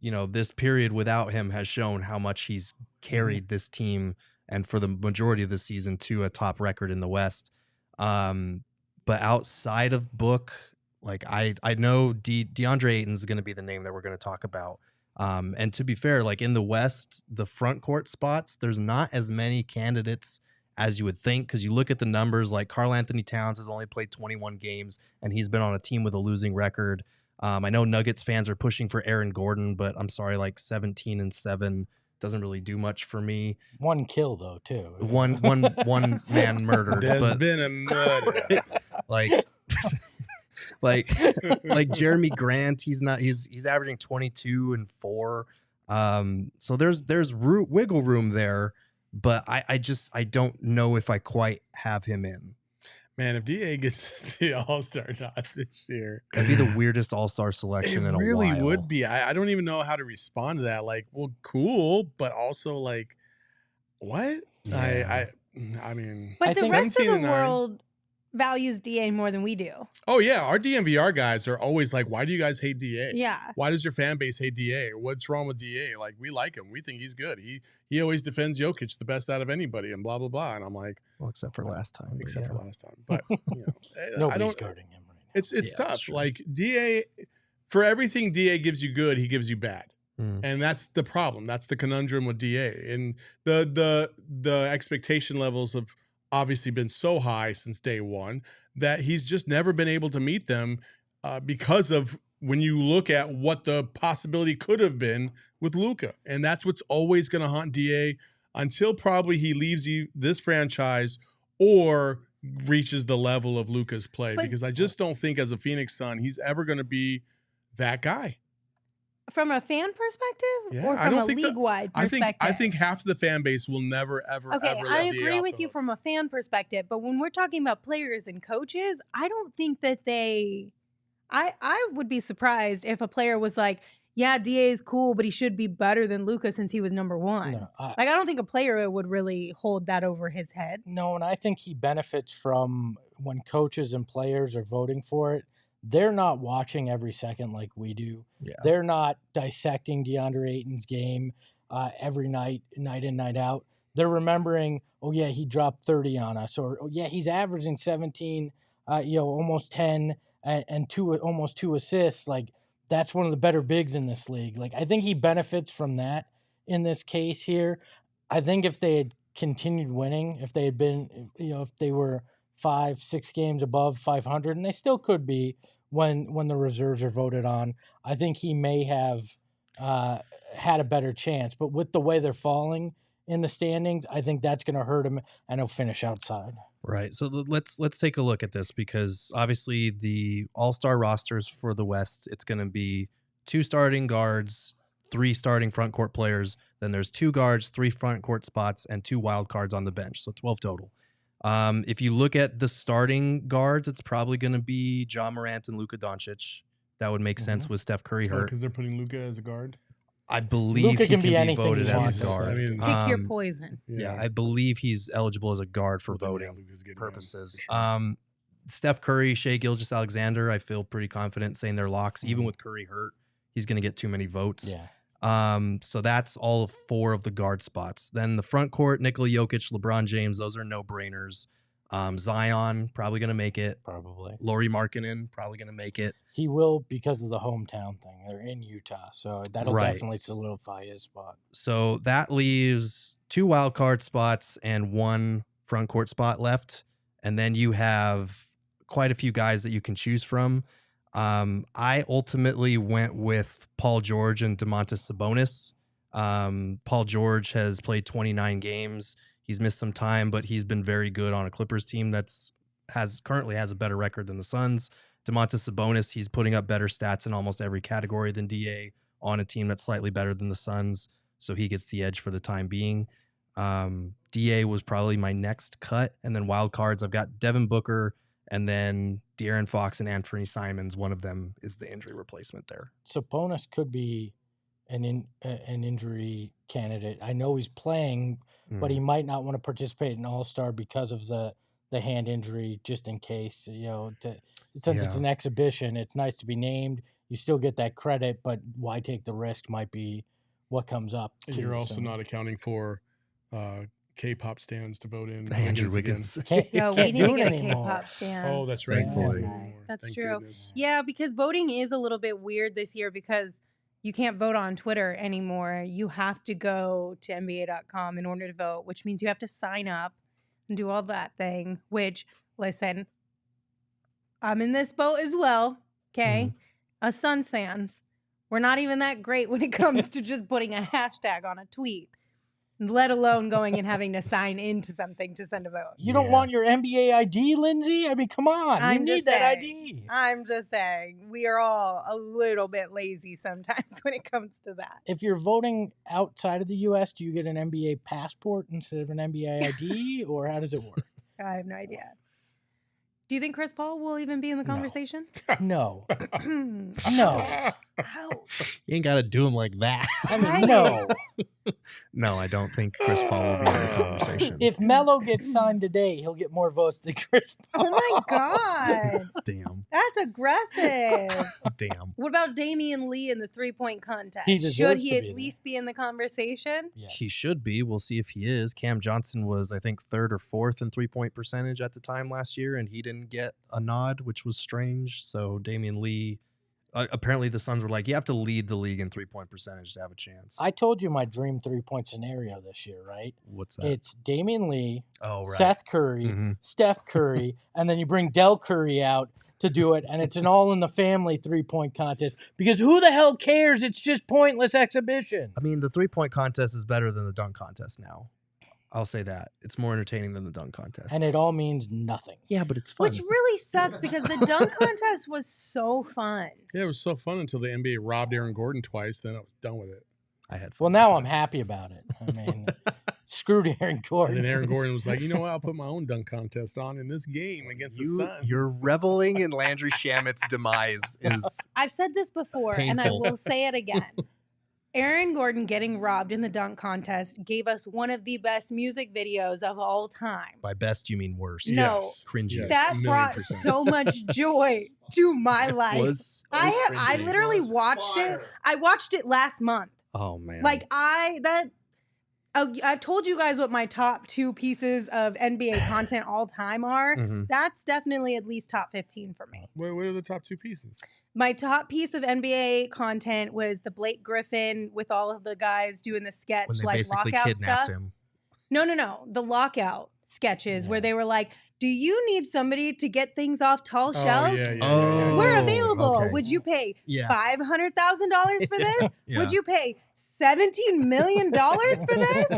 you know, this period without him has shown how much he's carried this team, and for the majority of the season, to a top record in the West. But outside of Book, like I know Deandre Ayton is going to be the name that we're going to talk about. And to be fair, like in the West, the front court spots, there's not as many candidates as you would think, because you look at the numbers, like Karl Anthony Towns has only played 21 games, and he's been on a team with a losing record. I know Nuggets fans are pushing for Aaron Gordon, but I'm sorry, like 17-7 doesn't really do much for me. 1 kill though, too. One man murdered. There's been a murder. like Jeremy Grant, he's averaging 22 and 4. So there's wiggle room there, but I don't know if I quite have him in. Man, if DA gets the All-Star nod this year, that'd be the weirdest All-Star selection in a while. It really would be. I don't even know how to respond to that. Like, well, cool, but also like, what? Yeah. I mean, But the rest of the 17 and 9. world values DA more than we do. Oh yeah, our DNVR guys are always like, "Why do you guys hate DA? Yeah. Why does your fan base hate DA? What's wrong with DA? Like, we like him. We think he's good. He always defends Jokic the best out of anybody, and blah blah blah." And I'm like, well, except for last time. But you know, Nobody's guarding him right now. It's tough. Like DA, for everything DA gives you good, he gives you bad. And that's the problem. That's the conundrum with DA. And the expectation levels have obviously been so high since day one that he's just never been able to meet them because of when you look at what the possibility could have been with Luka. And that's what's always going to haunt DA until probably he leaves this franchise or reaches the level of Luka's play, because I just don't think as a Phoenix Sun he's ever going to be that guy. From a fan perspective, or I from don't a think league-wide perspective? I think half of the fan base will never, ever, Okay, ever let I DA agree off with the you hook. from a fan perspective, but when we're talking about players and coaches, I don't think that I would be surprised if a player was like, yeah, DA is cool, but he should be better than Luka since he was number 1. No, I don't think a player would really hold that over his head. No, and I think he benefits from when coaches and players are voting for it. They're not watching every second like we do. Yeah. They're not dissecting DeAndre Ayton's game every night in, night out. They're remembering, oh yeah, he dropped 30 on us, or oh yeah, he's averaging 17, almost 10 and almost 2 assists. Like, that's one of the better bigs in this league. Like, I think he benefits from that in this case here. I think if they had continued winning, if they had been, if they were 5-6 games above 500, and they still could be when the reserves are voted on, I think he may have had a better chance. But with the way they're falling in the standings, I think that's going to hurt him, and he'll finish outside. Right. So let's take a look at this, because obviously the all-star rosters for the West, it's going to be 2 starting guards, 3 starting front court players. Then there's 2 guards, 3 front court spots, and 2 wild cards on the bench. So 12 total. If you look at the starting guards, it's probably going to be Ja Morant and Luka Doncic. That would make sense with Steph Curry hurt. Because they're putting Luka as a guard. I believe Luka he can be anything voted he as wants. a guard. I mean, Pick your poison. Yeah, I believe he's eligible as a guard for voting purposes. Steph Curry, Shai Gilgeous-Alexander, I feel pretty confident saying they're locks. Even with Curry hurt, he's going to get too many votes. Yeah. So that's all of 4 of the guard spots. Then the front court, Nikola Jokic, LeBron James, those are no-brainers. Zion, probably going to make it. Probably. Lauri Markkanen, probably going to make it. He will, because of the hometown thing. They're in Utah, so that'll definitely solidify his spot. So that leaves 2 wild card spots and 1 front court spot left. And then you have quite a few guys that you can choose from. I ultimately went with Paul George and Domantas Sabonis. Paul George has played 29 games. He's missed some time, but he's been very good on a Clippers team that's currently has a better record than the Suns. Domantas Sabonis, he's putting up better stats in almost every category than DA on a team that's slightly better than the Suns, so he gets the edge for the time being. DA was probably my next cut, and then wild cards, I've got Devin Booker and then De'Aaron Fox and Anthony Simons, one of them is the injury replacement there. Sabonis could be an injury candidate. I know he's playing, but he might not want to participate in All-Star because of the hand injury, just in case, since it's an exhibition, it's nice to be named. You still get that credit, but why take the risk might be what comes up. And you're also not accounting for K-pop stands to vote in Andrew Wiggins. No, we need to get a K-pop stand. Oh, that's right. Thankfully. That's Thank true. goodness. Yeah, because voting is a little bit weird this year because you can't vote on Twitter anymore. You have to go to NBA.com in order to vote, which means you have to sign up and do all that thing, which, listen, I'm in this boat as well, okay? Us Suns fans, we're not even that great when it comes to just putting a hashtag on a tweet, let alone going and having to sign into something to send a vote. You don't want your NBA ID, Lindsay? I mean, come on. You need that ID. I'm just saying, we are all a little bit lazy sometimes when it comes to that. If you're voting outside of the U.S., do you get an NBA passport instead of an NBA ID, or how does it work? I have no idea. Do you think Chris Paul will even be in the conversation? No. No. Ouch. You ain't got to do him like that. I mean, no. No, I don't think Chris Paul will be in the conversation. If Melo gets signed today, he'll get more votes than Chris Paul. Oh, my God. Damn. That's aggressive. Damn. What about Damian Lee in the three-point contest? He deserves Should he to at be least be in the conversation? Yes. He should be. We'll see if he is. Cam Johnson was, I think, 3rd or 4th in three-point percentage at the time last year, and he didn't get a nod, which was strange. So Damian Lee, apparently the Suns were like, you have to lead the league in three-point percentage to have a chance. I told you my dream three-point scenario this year, right? What's that? It's Damian Lee, right. Seth Curry, Steph Curry, and then you bring Del Curry out to do it, and it's an all-in-the-family three-point contest because who the hell cares? It's just pointless exhibition. I mean, the three-point contest is better than the dunk contest now. I'll say that. It's more entertaining than the dunk contest. And it all means nothing. Yeah, but it's fun. Which really sucks because the dunk contest was so fun. Yeah, it was so fun until the NBA robbed Aaron Gordon twice. Then I was done with it. I had Well, fun. now I'm happy about it. I mean, screwed Aaron Gordon. And then Aaron Gordon was like, you know what? I'll put my own dunk contest on in this game against the Suns. You're reveling in Landry Shamit's demise. I've said this before, and I painful. will say it again. Aaron Gordon getting robbed in the dunk contest gave us one of the best music videos of all time. By best, you mean worst. No. Yes. Cringy. Yes. That brought 1,000,000%. so much joy to my life. Was so I cringy. literally watched it. I watched it last month. Oh, man. I've told you guys what my top 2 pieces of NBA content all time are. That's definitely at least top 15 for me. What are the top 2 pieces? My top piece of NBA content was the Blake Griffin with all of the guys doing the sketch, when they like basically lockout kidnapped stuff. him. No. The lockout sketches where they were like, do you need somebody to get things off tall shelves? We're available. okay. Would you pay Yeah. $500,000 for this? Yeah. Would you pay $17 million for this?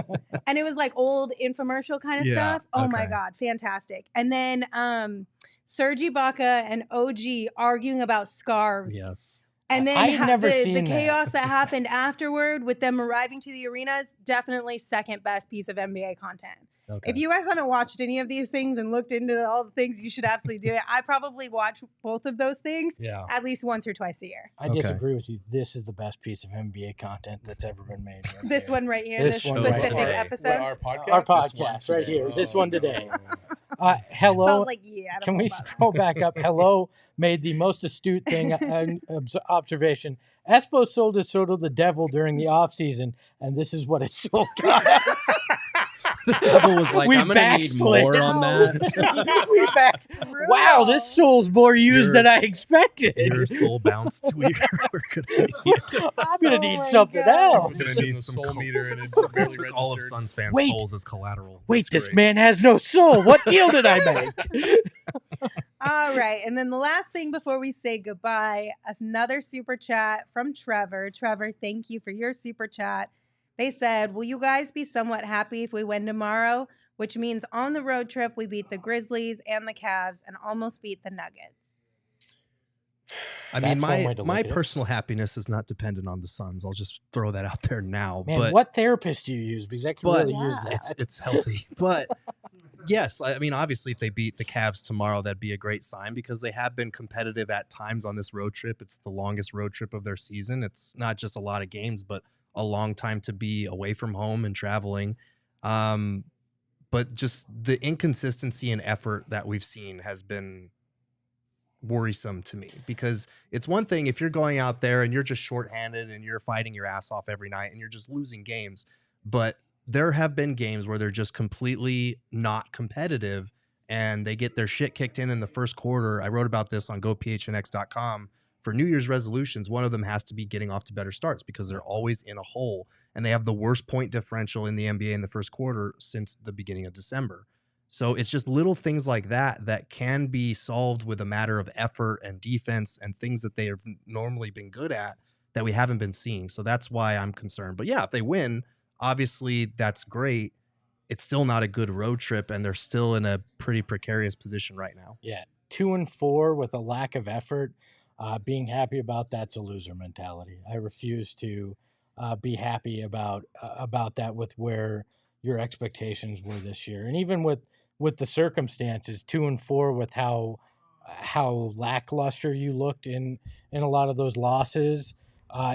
And it was like old infomercial kind of Yeah, stuff. Oh my okay. God, fantastic. And then Serge Ibaka and OG arguing about scarves. Yes. And then I've never the seen that. chaos that happened afterward with them arriving to the arenas, definitely second best piece of NBA content. Okay. If you guys haven't watched any of these things and looked into all the things, you should absolutely do it. I probably watch both of those things at least once or twice a year. I disagree with you. This is the best piece of NBA content that's ever been made. Right This here. one right here, This this one right specific here. episode. Our podcast? Our This one podcast right today. here. This one today. Oh. Hello. Sounds like, yeah, I don't Can know we about it. scroll back up? Hello made the most astute thing observation. Espo sold his soda the devil during the offseason, and this is what it sold. The devil was like, I'm going to need more on that. Wow, this soul's more used than I expected. Your soul bounced. We're gonna need I'm going to need my something God. else. We're gonna need some soul meter and it's barely Took all of registered. Suns fans' Wait. souls as collateral. Wait, That's this great. man has no soul. What deal did I make? All right. And then the last thing before we say goodbye, another super chat from Trevor. Trevor, thank you for your super chat. They said, will you guys be somewhat happy if we win tomorrow? Which means on the road trip, we beat the Grizzlies and the Cavs and almost beat the Nuggets. I mean, That's one way to my look at it. personal happiness is not dependent on the Suns. I'll just throw that out there now. Man, but what therapist do you use? Because I can but really use that. it's healthy. But Yes, I mean, obviously, if they beat the Cavs tomorrow, that'd be a great sign because they have been competitive at times on this road trip. It's the longest road trip of their season. It's not just a lot of games, but a long time to be away from home and traveling. But just the inconsistency and effort that we've seen has been worrisome to me, because it's one thing if you're going out there and you're just shorthanded and you're fighting your ass off every night and you're just losing games, but there have been games where they're just completely not competitive and they get their shit kicked in the first quarter. I wrote about this on gophnx.com. For New Year's resolutions, one of them has to be getting off to better starts because they're always in a hole, and they have the worst point differential in the NBA in the first quarter since the beginning of December. So it's just little things like that that can be solved with a matter of effort and defense and things that they have normally been good at that we haven't been seeing. So that's why I'm concerned. But yeah, if they win, obviously that's great. It's still not a good road trip, and they're still in a pretty precarious position right now. Yeah, 2-4 with a lack of effort. Being happy about that's a loser mentality. I refuse to be happy about that with where your expectations were this year, and even with the circumstances, 2-4 with how lackluster you looked in a lot of those losses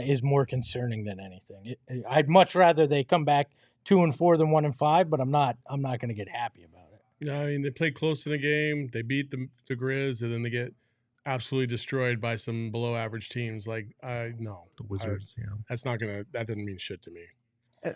is more concerning than anything. I'd much rather they come back 2-4 than 1-5, but I'm not going to get happy about it. No, I mean, they play close in a game. They beat the Grizz, and then they get absolutely destroyed by some below average teams. Like, no, The Wizards, that doesn't mean shit to me.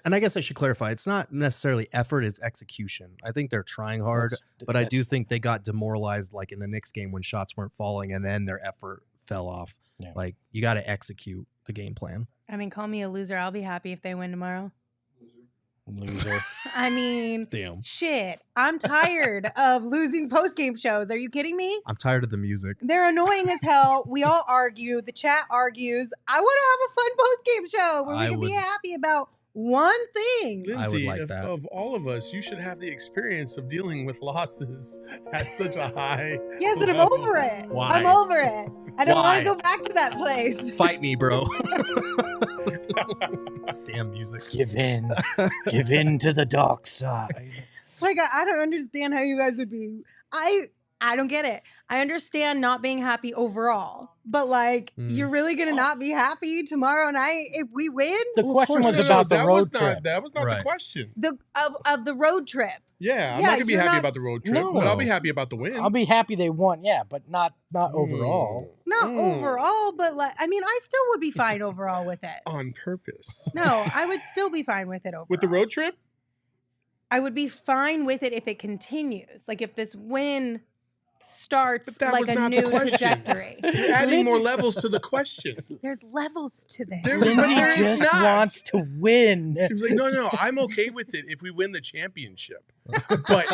And I guess I should clarify, it's not necessarily effort, it's execution. I think they're trying hard, but I do think they got demoralized, like in the Knicks game when shots weren't falling and then their effort fell off. Yeah. Like, you got to execute the game plan. I mean, call me a loser. I'll be happy if they win tomorrow. Loser. I mean, Damn. shit. I'm tired of losing post-game shows. Are you kidding me? I'm tired of the music. They're annoying as hell. We all argue. The chat argues. I want to have a fun post-game show where we can be happy about one thing. Lindsay, I would like that. Of all of us, you should have the experience of dealing with losses at such a high Yes, and I'm level. over it. Why? I'm over it. I don't want Why? to go back to that place. Fight me, bro. This damn music. Give in. Give in to the dark side. Like, I don't understand how you guys would be. I don't get it. I understand not being happy overall, but like, you're really gonna not be happy tomorrow night if we win? The question was about the road trip. That was not Right. the question. Of the road trip. Yeah, I'm Yeah, not gonna be you're happy not- about the road trip, No. but I'll be happy about the win. I'll be happy they won, yeah, but not overall. Not overall, but like, I mean, I still would be fine overall with it. On purpose. No, I would still be fine with it overall. With the road trip? I would be fine with it if it continues. Like if this win starts But that like was a not the new question. trajectory. You're adding more levels to the question. There's levels to this. There Lindsay is just not. wants to win. She was like, no, I'm okay with it if we win the championship. But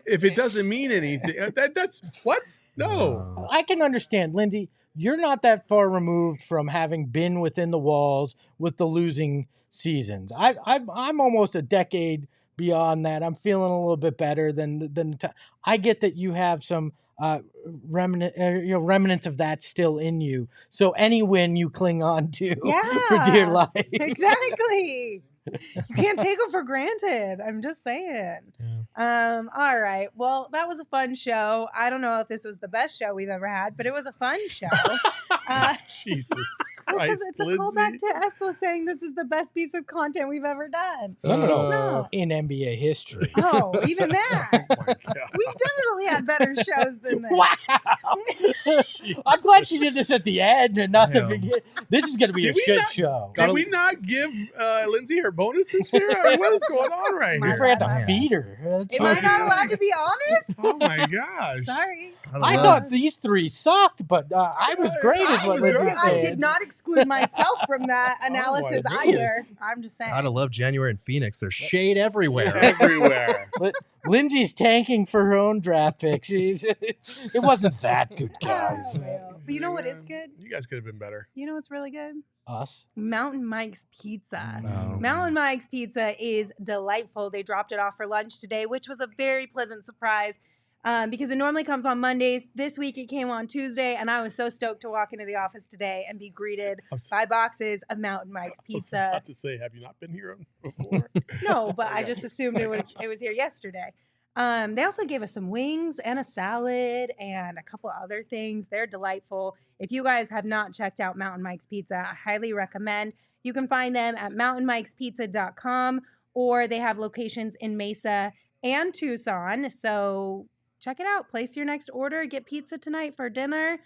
if it doesn't mean anything, that's what? No. I can understand, Lindsay. You're not that far removed from having been within the walls with the losing seasons. I'm almost a decade beyond that. I'm feeling a little bit better than I get that you have some remnants of that still in you. So any win you cling on to for dear life. Exactly. You can't take them for granted. I'm just saying. All right. Well, that was a fun show. I don't know if this was the best show we've ever had, but it was a fun show. Jesus Because Christ, it's a Lindsay. callback to Espo saying this is the best piece of content we've ever done. No, It's not. in NBA history. Oh, even that. Oh my God. We've definitely had better shows than this. Wow. I'm glad she did this at the end and not the beginning. This is going to be Did a we shit not- show. Did we not give Lindsay her bonus this year? I mean, what is going on right My You here? forgot bad. to feed her. That's Am I what- not allowed to be honest? Oh my gosh. Sorry. I thought these three sucked, but I was great, is I what was Lindsay right. I said. did not exclude myself from that analysis my either. goodness. I'm just saying. Gotta love January in Phoenix. There's shade everywhere. Everywhere. Lindsay's tanking for her own draft pick. It wasn't that good, guys. Oh, well. But you know what is good? You guys could have been better. You know what's really good? Us? Mountain Mike's Pizza. No. Mountain Mike's Pizza is delightful. They dropped it off for lunch today, which was a very pleasant surprise because it normally comes on Mondays. This week it came on Tuesday, and I was so stoked to walk into the office today and be greeted by boxes of Mountain Mike's I was Pizza. about to say, have you not been here before? No, but I just assumed it was here yesterday. They also gave us some wings and a salad and a couple other things. They're delightful. If you guys have not checked out Mountain Mike's Pizza, I highly recommend. You can find them at mountainmikespizza.com, or they have locations in Mesa and Tucson. So check it out. Place your next order. Get pizza tonight for dinner.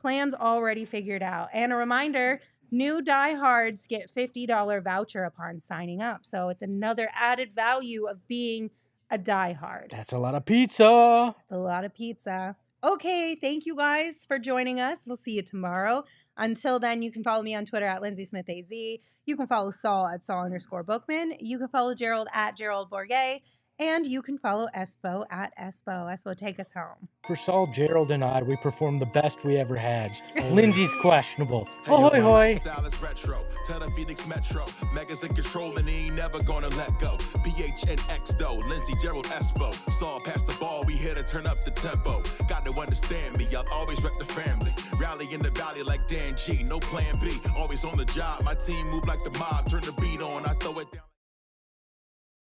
Plans already figured out. And a reminder, new Diehards get $50 voucher upon signing up. So it's another added value of being a diehard. That's a lot of pizza. It's a lot of pizza. Okay, thank you guys for joining us. We'll see you tomorrow. Until then, you can follow me on Twitter at LindsaySmithAZ. You can follow Saul at Saul_Bookman. You can follow Gerald at Gerald Bourget. And you can follow Espo at Espo. Espo, take us home. For Saul, Gerald, and I, we performed the best we ever had. Lindsay's questionable. Ahoy, hoy. Style is retro. Tell the Phoenix Metro. Megas in control and he ain't never gonna let go. PHNX though. Lindsay, Gerald, Espo. Saw past the ball. We here to turn up the tempo. Got to understand me. I'll always rep the family. Rally in the valley like Dan G. No plan B. Always on the job. My team move like the mob. Turn the beat on. I throw it down.